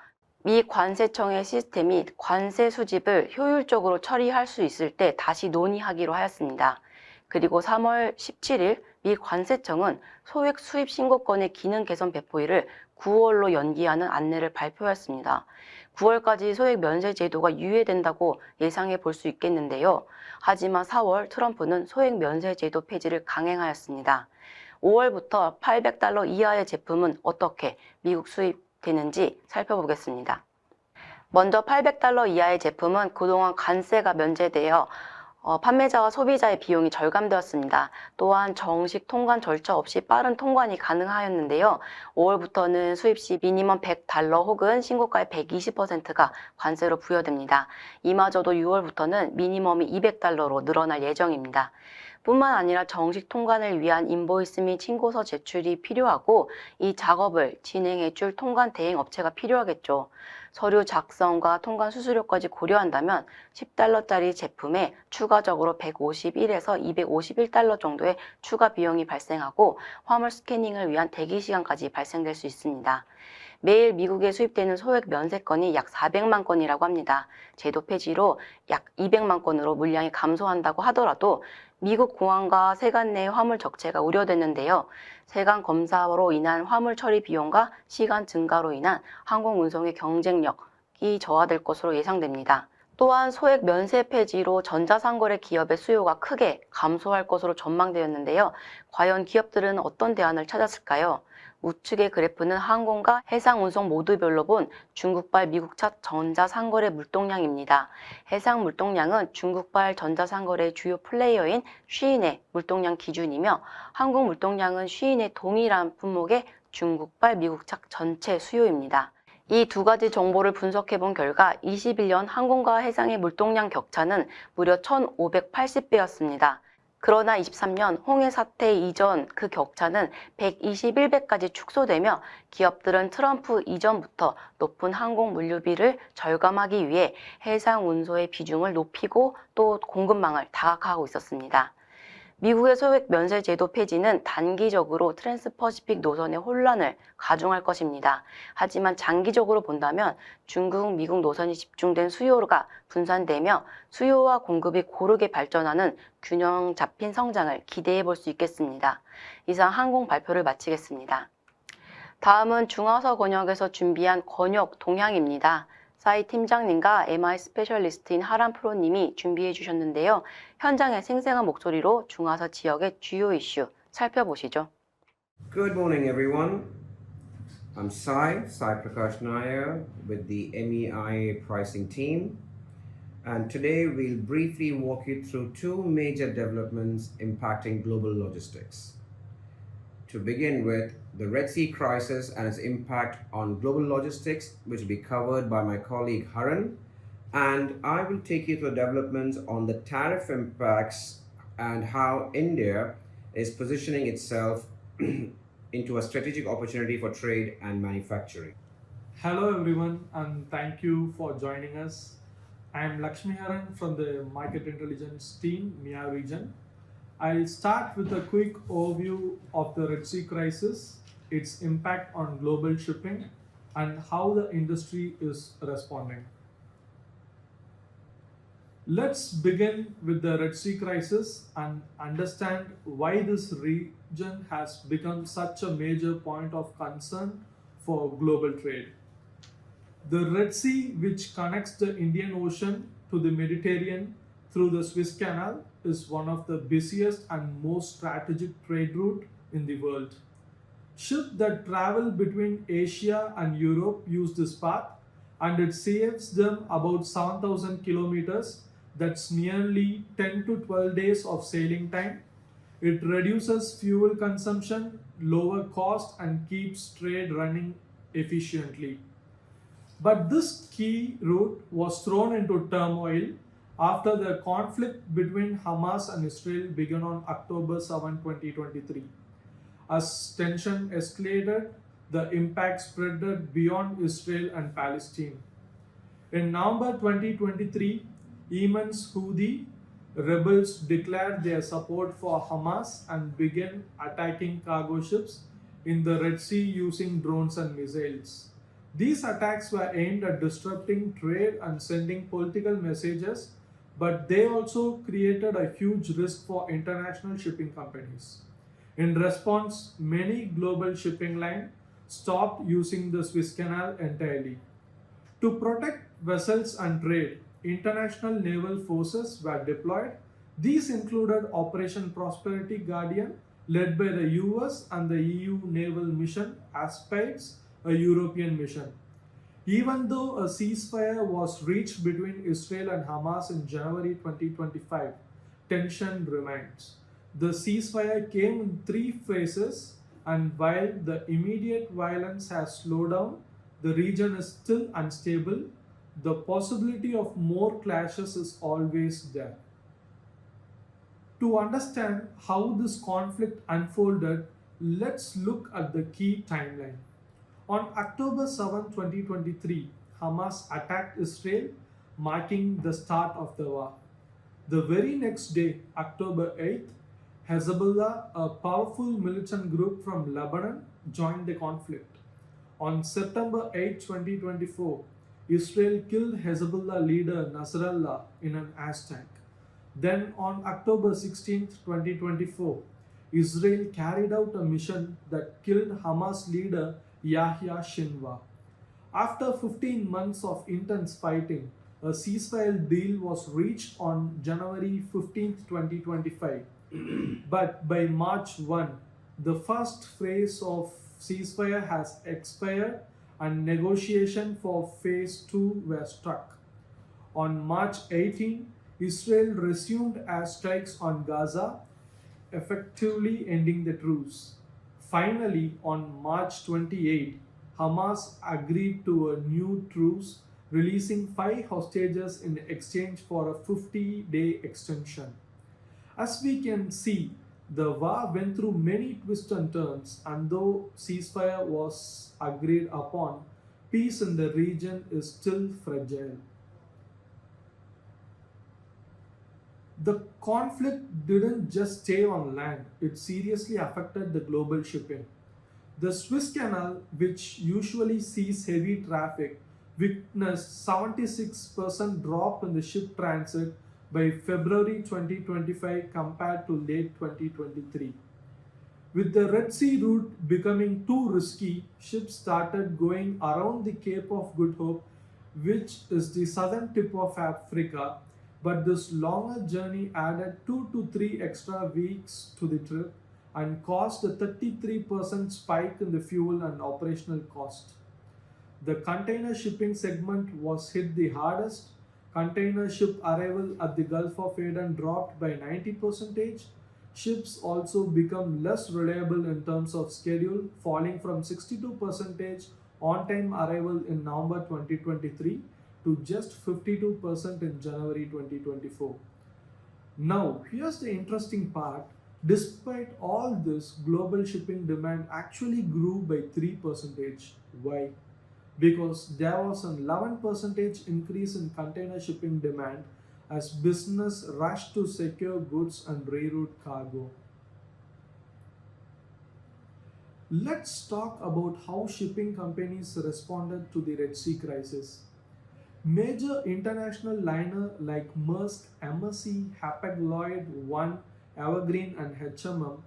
미 관세청의 시스템이 관세 수집을 효율적으로 처리할 수 있을 때 다시 논의하기로 하였습니다. 그리고 3월 17일 미 관세청은 소액 수입 신고권의 기능 개선 배포일을 9월로 연기하는 안내를 발표했습니다. 9월까지 소액 면세 제도가 유예된다고 예상해 볼 수 있겠는데요. 하지만 4월 트럼프는 소액 면세 제도 폐지를 강행하였습니다. 5월부터 $800 이하의 제품은 어떻게 미국 수입되는지 살펴보겠습니다. 먼저 $800 이하의 제품은 그동안 관세가 면제되어 판매자와 소비자의 비용이 절감되었습니다. 또한 정식 통관 절차 없이 빠른 통관이 가능하였는데요. 5월부터는 수입 시 미니멈 $100 혹은 신고가의 120%가 관세로 부여됩니다. 이마저도 6월부터는 미니멈이 $200로 늘어날 예정입니다. 뿐만 아니라 정식 통관을 위한 인보이스 및 신고서 제출이 필요하고 이 작업을 진행해 줄 통관 대행 업체가 필요하겠죠. 서류 작성과 통관 수수료까지 고려한다면 $10짜리 제품에 추가적으로 $151에서 $251 정도의 추가 비용이 발생하고 화물 스캐닝을 위한 대기 시간까지 발생될 수 있습니다. 매일 미국에 수입되는 소액 면세건이 약 400만 건이라고 합니다. 제도 폐지로 약 200만 건으로 물량이 감소한다고 하더라도 미국 공항과 세관 내 화물 적체가 우려되는데요. 세관 검사로 인한 화물 처리 비용과 시간 증가로 인한 항공 운송의 경쟁력이 저하될 것으로 예상됩니다. 또한 소액 면세 폐지로 전자상거래 기업의 수요가 크게 감소할 것으로 전망되었는데요. 과연 기업들은 어떤 대안을 찾았을까요? 우측의 그래프는 항공과 해상 운송 모두별로 본 중국발 미국차 전자상거래 물동량입니다. 해상 물동량은 중국발 전자상거래의 주요 플레이어인 쉬인의 물동량 기준이며 항공 물동량은 쉬인의 동일한 품목의 중국발 미국차 전체 수요입니다. 이 두 가지 정보를 분석해 본 결과 21년 항공과 해상의 물동량 격차는 무려 1,580배였습니다. 그러나 23년 홍해 사태 이전 그 격차는 121배까지 축소되며 기업들은 트럼프 이전부터 높은 항공 물류비를 절감하기 위해 해상 운송의 비중을 높이고 또 공급망을 다각화하고 있었습니다. 미국의 소액 면세 제도 폐지는 단기적으로 트랜스퍼시픽 노선의 혼란을 가중할 것입니다. 하지만 장기적으로 본다면 중국, 미국 노선이 집중된 수요가 분산되며 수요와 공급이 고르게 발전하는 균형 잡힌 성장을 기대해 볼 수 있겠습니다. 이상 항공 발표를 마치겠습니다. 다음은 중화서 권역에서 준비한 권역 동향입니다. 사이 팀장님과 MI 스페셜리스트인 하란 프로님이 준비해 주셨는데요. 현장의 생생한 목소리로 중화서 지역의 주요 이슈 살펴보시죠. Good morning, everyone. I'm Sai Prakash Nair with the MEIA pricing team. And today we'll briefly walk you through two major developments impacting global logistics. To begin with, the Red Sea crisis and its impact on global logistics, which will be covered by my colleague Haran. And I will take you through developments on the tariff impacts and how India is positioning itself into a strategic opportunity for trade and manufacturing. Hello everyone and thank you for joining us. I am Lakshmi Haran from the Market Intelligence team, MEA region. I'll start with a quick overview of the Red Sea crisis, its impact on global shipping, and how the industry is responding. Let's begin with the Red Sea crisis and understand why this region has become such a major point of concern for global trade. The Red Sea, which connects the Indian Ocean to the Mediterranean through the Suez Canal, is one of the busiest and most strategic trade route in the world. Ships that travel between Asia and Europe use this path, and it saves them about 7,000 kilometers. That's nearly 10 to 12 days of sailing time. It reduces fuel consumption, lower cost, and keeps trade running efficiently. But this key route was thrown into turmoil after the conflict between Hamas and Israel began on October 7, 2023. As tension escalated, the impact spread beyond Israel and Palestine. In November 2023, Yemen's Houthi rebels declared their support for Hamas and began attacking cargo ships in the Red Sea using drones and missiles. These attacks were aimed at disrupting trade and sending political messages, but they also created a huge risk for international shipping companies. In response, many global shipping lines stopped using the Suez Canal entirely. To protect vessels and trade, international naval forces were deployed. These included Operation Prosperity Guardian, led by the US, and the EU naval mission Aspides, a European mission. Even though a ceasefire was reached between Israel and Hamas in January 2025, tension remains. The ceasefire came in 3 phases, and while the immediate violence has slowed down, the region is still unstable. The possibility of more clashes is always there. To understand how this conflict unfolded, let's look at the key timeline. On October 7, 2023, Hamas attacked Israel, marking the start of the war. The very next day, October 8th, Hezbollah, a powerful militant group from Lebanon, joined the conflict. On September 8, 2024, Israel killed Hezbollah leader Nasrallah in an airstrike. Then on October 16, 2024, Israel carried out a mission that killed Hamas leader Yahya Sinwar. After 15 months of intense fighting, a ceasefire deal was reached on January 15, 2025. But by March 1, the first phase of ceasefire has expired and negotiation for phase 2 were struck. On March 18, Israel resumed airstrikes on Gaza, effectively ending the truce. Finally, on March 28, Hamas agreed to a new truce, releasing 5 hostages in exchange for a 50-day extension. As we can see, the war went through many twists and turns, and though ceasefire was agreed upon, peace in the region is still fragile. The conflict didn't just stay on land, it seriously affected the global shipping. The Suez Canal, which usually sees heavy traffic, witnessed 76% drop in the ship transit by February 2025 compared to late 2023. With the Red Sea route becoming too risky, ships started going around the Cape of Good Hope, which is the southern tip of Africa. But this longer journey added 2 to 3 extra weeks to the trip and caused a 33% spike in the fuel and operational cost. The container shipping segment was hit the hardest. Container ship arrival at the Gulf of Aden dropped by 90%. Ships also become less reliable in terms of schedule, falling from 62% on-time arrival in November 2023 to just 52% in January 2024. Now, here's the interesting part. Despite all this, global shipping demand actually grew by 3%. Why? Because there was an 11% increase in container shipping demand as business rushed to secure goods and reroute cargo. Let's talk about how shipping companies responded to the Red Sea crisis. Major international liner like Maersk, MSC, Hapag-Lloyd, Evergreen and HMM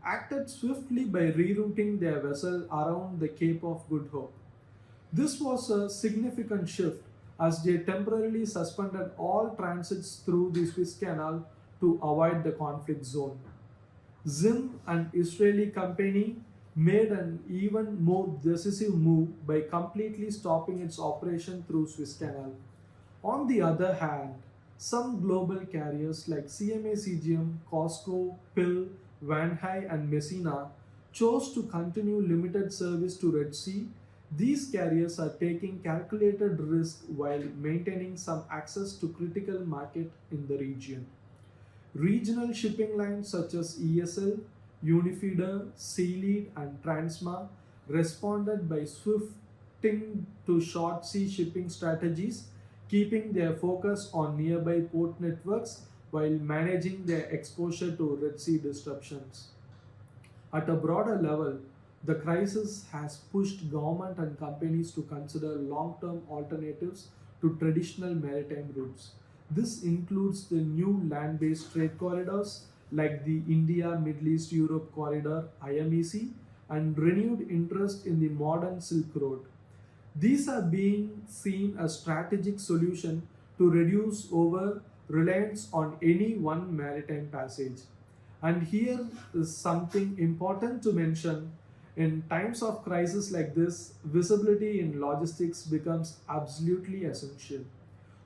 acted swiftly by rerouting their vessel around the Cape of Good Hope. This was a significant shift as they temporarily suspended all transits through the Suez Canal to avoid the conflict zone. Zim, an Israeli company, made an even more decisive move by completely stopping its operation through Suez Canal. On the other hand, some global carriers like CMA CGM, COSCO, PIL, Vanhai and Messina chose to continue limited service to Red Sea. These carriers are taking calculated risk while maintaining some access to critical market in the region. Regional shipping lines such as ESL, Unifeeder, Sealead and Transma responded by swifting to short sea shipping strategies, keeping their focus on nearby port networks while managing their exposure to Red Sea disruptions. At a broader level, the crisis has pushed government and companies to consider long-term alternatives to traditional maritime routes. This includes the new land-based trade corridors like the India Middle East Europe Corridor (IMEC) and renewed interest in the modern Silk Road. These are being seen as strategic solution to reduce over reliance on any one maritime passage. And here is something important to mention. In times of crisis like this, visibility in logistics becomes absolutely essential.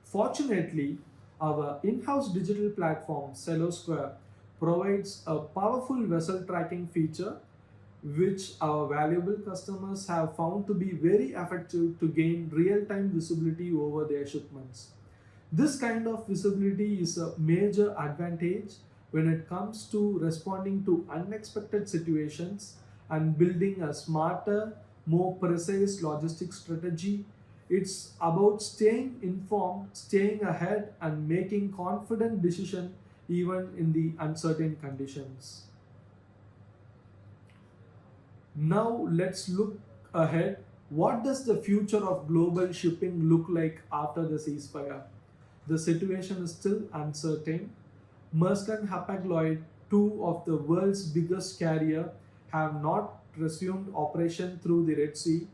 Fortunately, our in-house digital platform, Celosquare, provides a powerful vessel tracking feature which our valuable customers have found to be very effective to gain real-time visibility over their shipments. This kind of visibility is a major advantage when it comes to responding to unexpected situations and building a smarter, more precise logistics strategy. It's about staying informed, staying ahead, and making confident decisions even in the uncertain conditions. Now let's look ahead. What does the future of global shipping look like after the ceasefire? The situation is still uncertain. Maersk and Hapag-Lloyd, two of the world's biggest carriers, have not resumed operation through the Red Sea.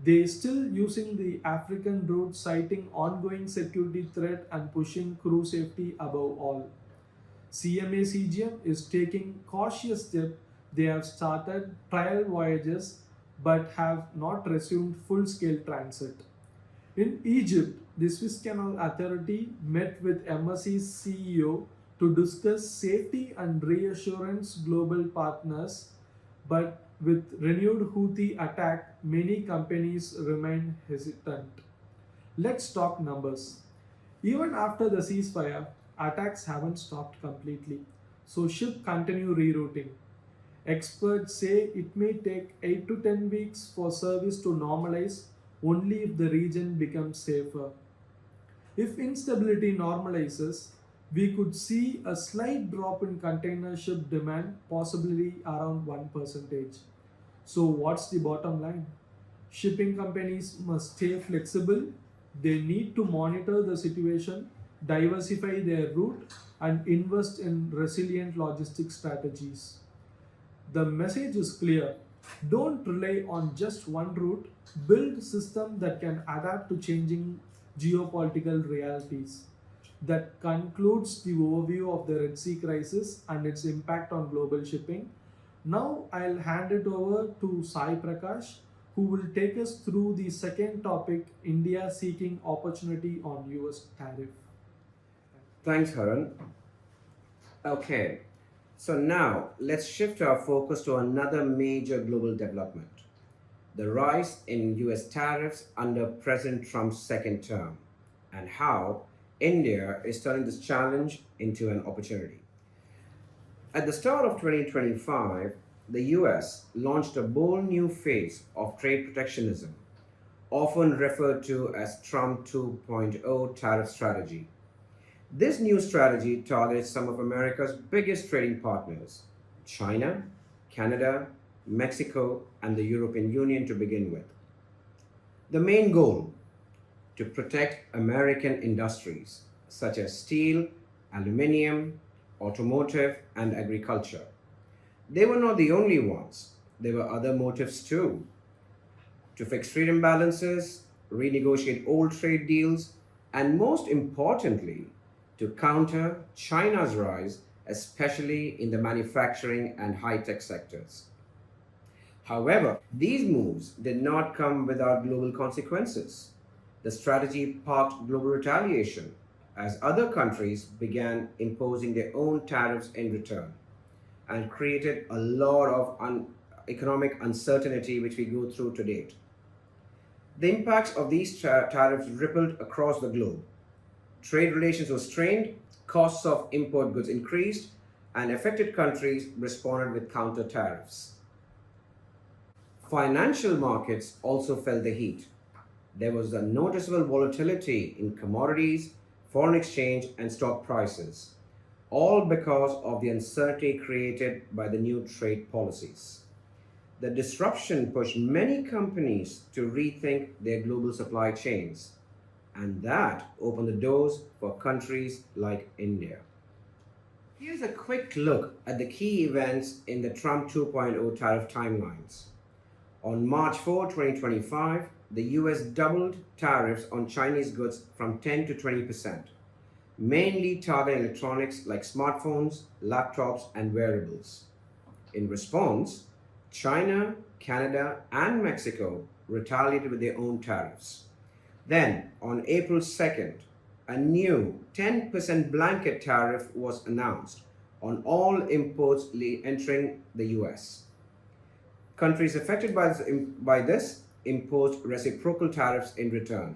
They are still using the African route, citing ongoing security threat and pushing crew safety above all. CMA CGM is taking cautious steps. They have started trial voyages but have not resumed full-scale transit. In Egypt, the Suez Canal Authority met with MSC's CEO to discuss safety and reassurance global partners, but with renewed Houthi attack, many companies remain hesitant. Let's talk numbers. Even after the ceasefire, attacks haven't stopped completely, so ships continue rerouting. Experts say it may take 8 to 10 weeks for service to normalize only if the region becomes safer. If instability normalizes, we could see a slight drop in container ship demand, possibly around 1%. So, what's the bottom line? Shipping companies must stay flexible. They need to monitor the situation, diversify their route, and invest in resilient logistics strategies. The message is clear. Don't rely on just one route. Build systems that can adapt to changing geopolitical realities. That concludes the overview of the Red Sea crisis and its impact on global shipping. Now I'll hand it over to Sai Prakash, who will take us through the second topic, India seeking opportunity on US tariff. Thanks, Haran. Okay, so now let's shift our focus to another major global development, the rise in US tariffs under President Trump's second term, and how India is turning this challenge into an opportunity. At the start of 2025, the US launched a bold new phase of trade protectionism, often referred to as Trump 2.0 tariff strategy. This new strategy targets some of America's biggest trading partners, China, Canada, Mexico, and the European Union to begin with. The main goal: to protect American industries such as steel, aluminium, automotive, and agriculture. They were not the only ones. There were other motives too: to fix trade imbalances, renegotiate old trade deals, and most importantly, to counter China's rise, especially in the manufacturing and high-tech sectors. However, these moves did not come without global consequences. The strategy sparked global retaliation as other countries began imposing their own tariffs in return, and created a lot of economic uncertainty which we go through to date. The impacts of these tariffs rippled across the globe. Trade relations were strained, costs of import goods increased, and affected countries responded with counter tariffs. Financial markets also felt the heat. There was a noticeable volatility in commodities, foreign exchange, and stock prices, all because of the uncertainty created by the new trade policies. The disruption pushed many companies to rethink their global supply chains, and that opened the doors for countries like India. Here's a quick look at the key events in the Trump 2.0 tariff timelines. On March 4, 2025, the US doubled tariffs on Chinese goods from 10 to 20%, mainly targeting electronics like smartphones, laptops, and wearables. In response, China, Canada, and Mexico retaliated with their own tariffs. Then, on April 2nd, a new 10% blanket tariff was announced on all imports entering the US. Countries affected by this imposed reciprocal tariffs in return.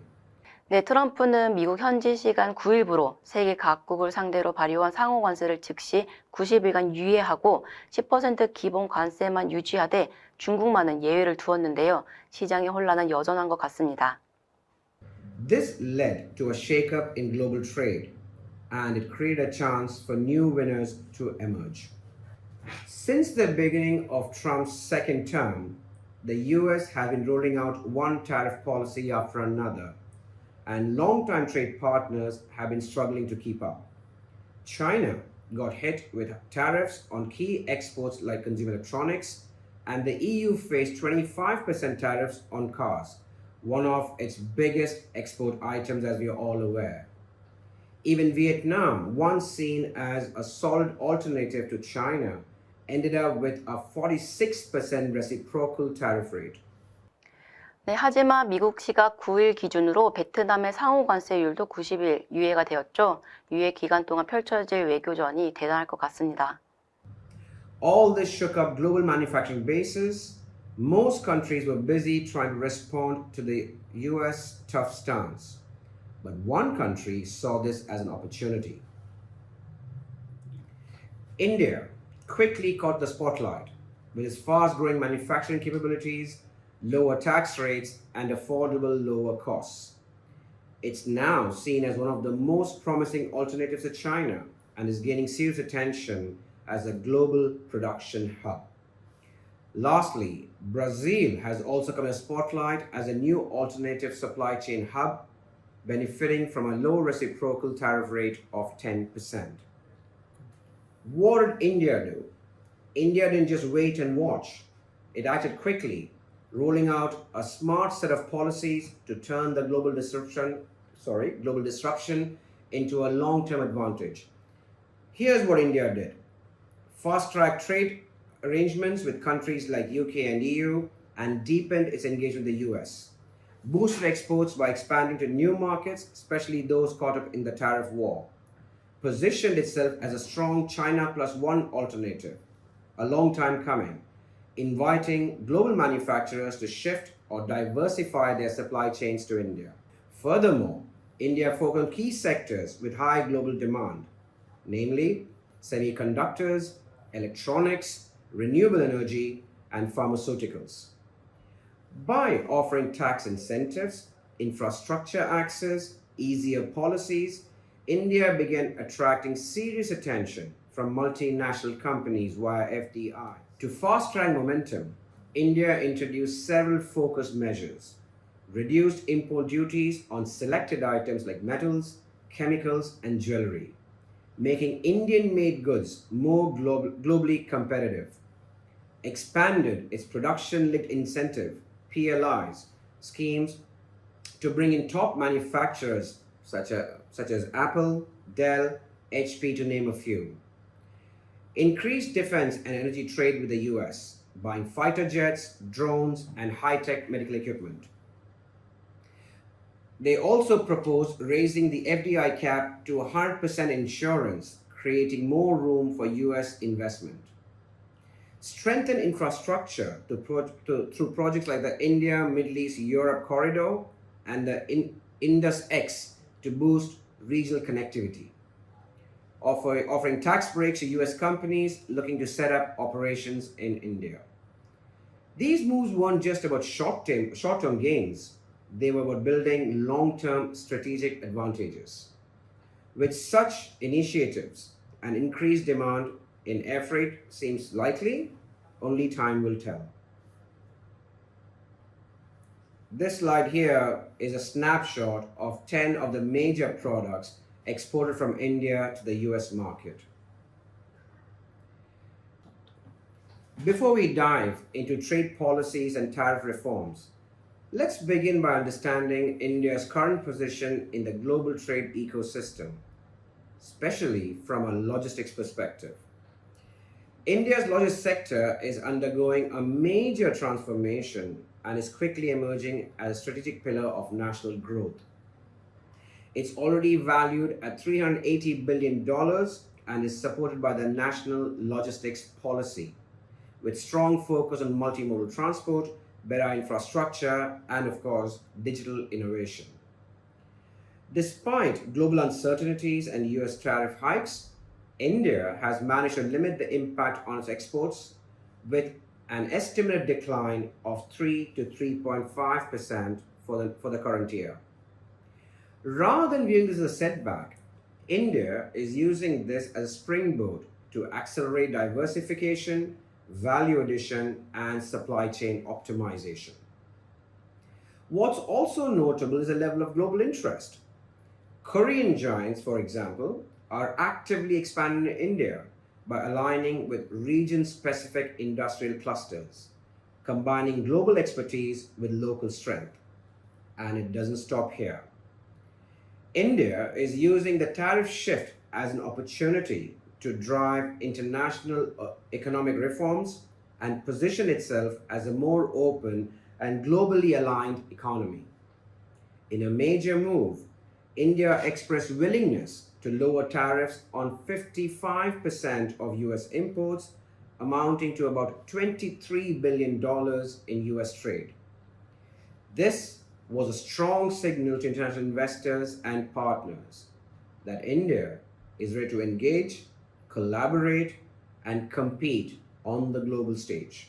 네, 트럼프는 미국 현지 시간 9일부로 세계 각국을 상대로 발효한 상호 관세를 즉시 90일간 유예하고 10% 기본 관세만 유지하되 중국만은 예외를 두었는데요. 시장의 혼란은 여전한 것 같습니다. This led to a shakeup in global trade, and it created a chance for new winners to emerge. Since the beginning of Trump's second term, the US has been rolling out one tariff policy after another, and longtime trade partners have been struggling to keep up. China got hit with tariffs on key exports like consumer electronics, and the EU faced 25% tariffs on cars, one of its biggest export items, as we are all aware. Even Vietnam, once seen as a solid alternative to China, ended up with a 46% reciprocal tariff rate. 네, 하지만 미국 시각 9일 기준으로 베트남의 상호 관세율도 90일 유예가 되었죠. 유예 기간 동안 펼쳐질 외교전이 대단할 것 같습니다. All this shook up global manufacturing bases. Most countries were busy trying to respond to the US tough stance. But one country saw this as an opportunity. India quickly caught the spotlight with its fast-growing manufacturing capabilities, lower tax rates, and affordable lower costs. It's now seen as one of the most promising alternatives to China and is gaining serious attention as a global production hub. Lastly, Brazil has also come in the spotlight as a new alternative supply chain hub, benefiting from a low reciprocal tariff rate of 10%. What did India do? India didn't just wait and watch. It acted quickly, rolling out a smart set of policies to turn the global disruption into a long-term advantage. Here's what India did. Fast-track trade arrangements with countries like UK and EU and deepened its engagement with the US. Boosted exports by expanding to new markets, especially those caught up in the tariff war. Positioned itself as a strong China plus one alternative, a long time coming, inviting global manufacturers to shift or diversify their supply chains to India. Furthermore, India focused on key sectors with high global demand, namely semiconductors, electronics, renewable energy, and pharmaceuticals. By offering tax incentives, infrastructure access, easier policies, India began attracting serious attention from multinational companies via FDI. To fast-track momentum, India introduced several focused measures, reduced import duties on selected items like metals, chemicals, and jewelry, making Indian-made goods more globally competitive, expanded its production-linked incentive (PLIs) schemes to bring in top manufacturers such as Apple, Dell, HP to name a few. Increased defense and energy trade with the US, buying fighter jets, drones, and high-tech medical equipment. They also proposed raising the FDI cap to 100% insurance, creating more room for US investment. Strengthen infrastructure through projects like the India, Middle East, Europe corridor and the IndusX to boost regional connectivity. Offering tax breaks to US companies looking to set up operations in India. These moves weren't just about short-term gains, they were about building long-term strategic advantages. With such initiatives, an increased demand in air freight seems likely, only time will tell. This slide here is a snapshot of 10 of the major products exported from India to the US market. Before we dive into trade policies and tariff reforms, let's begin by understanding India's current position in the global trade ecosystem, especially from a logistics perspective. India's logistics sector is undergoing a major transformation and is quickly emerging as a strategic pillar of national growth. It's already valued at $380 billion and is supported by the National Logistics Policy, with strong focus on multimodal transport, better infrastructure, and of course, digital innovation. Despite global uncertainties and US tariff hikes, India has managed to limit the impact on its exports with an estimated decline of 3 to 3.5% for the current year. Rather than viewing this as a setback, India is using this as a springboard to accelerate diversification, value addition, and supply chain optimization. What's also notable is the level of global interest. Korean giants, for example, are actively expanding in India by aligning with region-specific industrial clusters, combining global expertise with local strength. And it doesn't stop here. India is using the tariff shift as an opportunity to drive international economic reforms and position itself as a more open and globally aligned economy. In a major move, India expressed willingness to lower tariffs on 55% of US imports, amounting to about $23 billion in US trade. This was a strong signal to international investors and partners that India is ready to engage, collaborate, and compete on the global stage.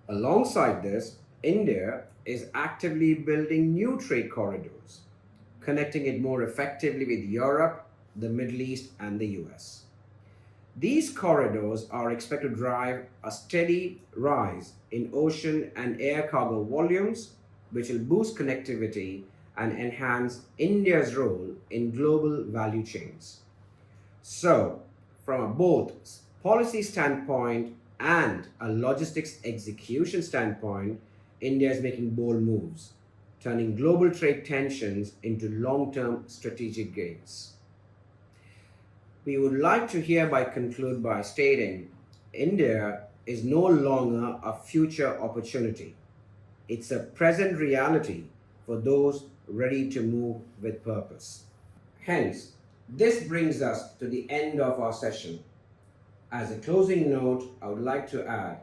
Alongside this, India is actively building new trade corridors. connecting it more effectively with Europe, the Middle East, and the US. These corridors are expected to drive a steady rise in ocean and air cargo volumes, which will boost connectivity and enhance India's role in global value chains. So, from a both policy standpoint and a logistics execution standpoint, India is making bold moves, turning global trade tensions into long-term strategic gains. We would like to hereby conclude by stating India is no longer a future opportunity. It's a present reality for those ready to move with purpose. Hence, this brings us to the end of our session. As a closing note, I would like to add,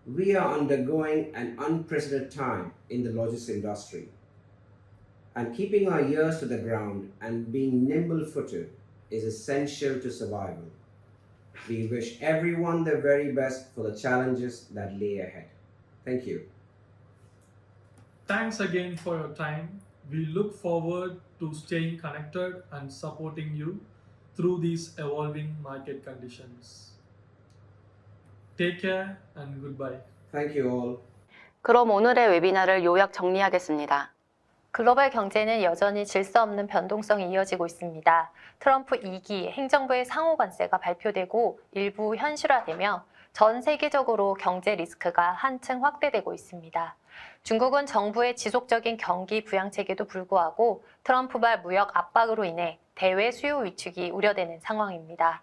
we are undergoing an unprecedented time in the logistics industry. And keeping our ears to the ground and being nimble-footed is essential to survival. We wish everyone the very best for the challenges that lay ahead. Thank you. Thanks again for your time. We look forward to staying connected and supporting you through these evolving market conditions. Take care and goodbye. Thank you all. 그럼 오늘의 웨비나를 요약 정리하겠습니다. 글로벌 경제는 여전히 질서 없는 변동성이 이어지고 있습니다. 트럼프 2기 행정부의 상호 관세가 발표되고 일부 현실화되며 전 세계적으로 경제 리스크가 한층 확대되고 있습니다. 중국은 정부의 지속적인 경기 부양책에도 불구하고 트럼프발 무역 압박으로 인해 대외 수요 위축이 우려되는 상황입니다.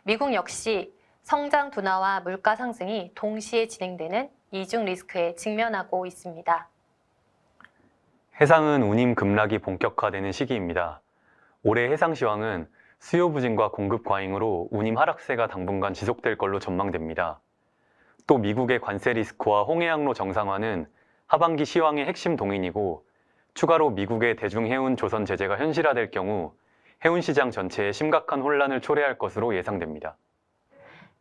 미국 역시 성장 둔화와 물가 상승이 동시에 진행되는 이중 리스크에 직면하고 있습니다. 해상은 운임 급락이 본격화되는 시기입니다. 올해 해상 시황은 수요 부진과 공급 과잉으로 운임 하락세가 당분간 지속될 걸로 전망됩니다. 또 미국의 관세 리스크와 홍해항로 정상화는 하반기 시황의 핵심 동인이고, 추가로 미국의 대중해운 조선 제재가 현실화될 경우 해운 시장 전체에 심각한 혼란을 초래할 것으로 예상됩니다.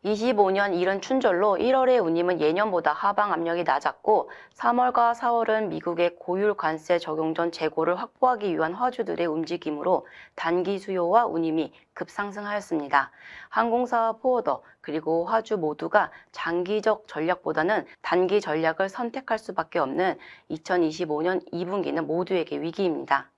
25년 이른 춘절로 1월의 운임은 예년보다 하방 압력이 낮았고 3월과 4월은 미국의 고율 관세 적용 전 재고를 확보하기 위한 화주들의 움직임으로 단기 수요와 운임이 급상승하였습니다. 항공사와 포워더 그리고 화주 모두가 장기적 전략보다는 단기 전략을 선택할 수밖에 없는 2025년 2분기는 모두에게 위기입니다.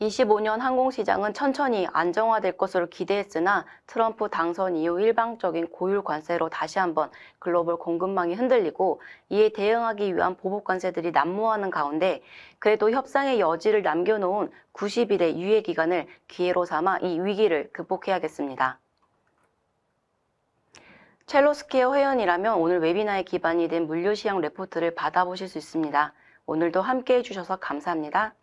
25년 항공시장은 천천히 안정화될 것으로 기대했으나 트럼프 당선 이후 일방적인 고율 관세로 다시 한번 글로벌 공급망이 흔들리고 이에 대응하기 위한 보복 관세들이 난무하는 가운데 그래도 협상의 여지를 남겨놓은 90일의 유예 기간을 기회로 삼아 이 위기를 극복해야겠습니다. 첼로스퀘어 회원이라면 오늘 웨비나에 기반이 된 물류시황 레포트를 받아보실 수 있습니다. 오늘도 함께해 주셔서 감사합니다.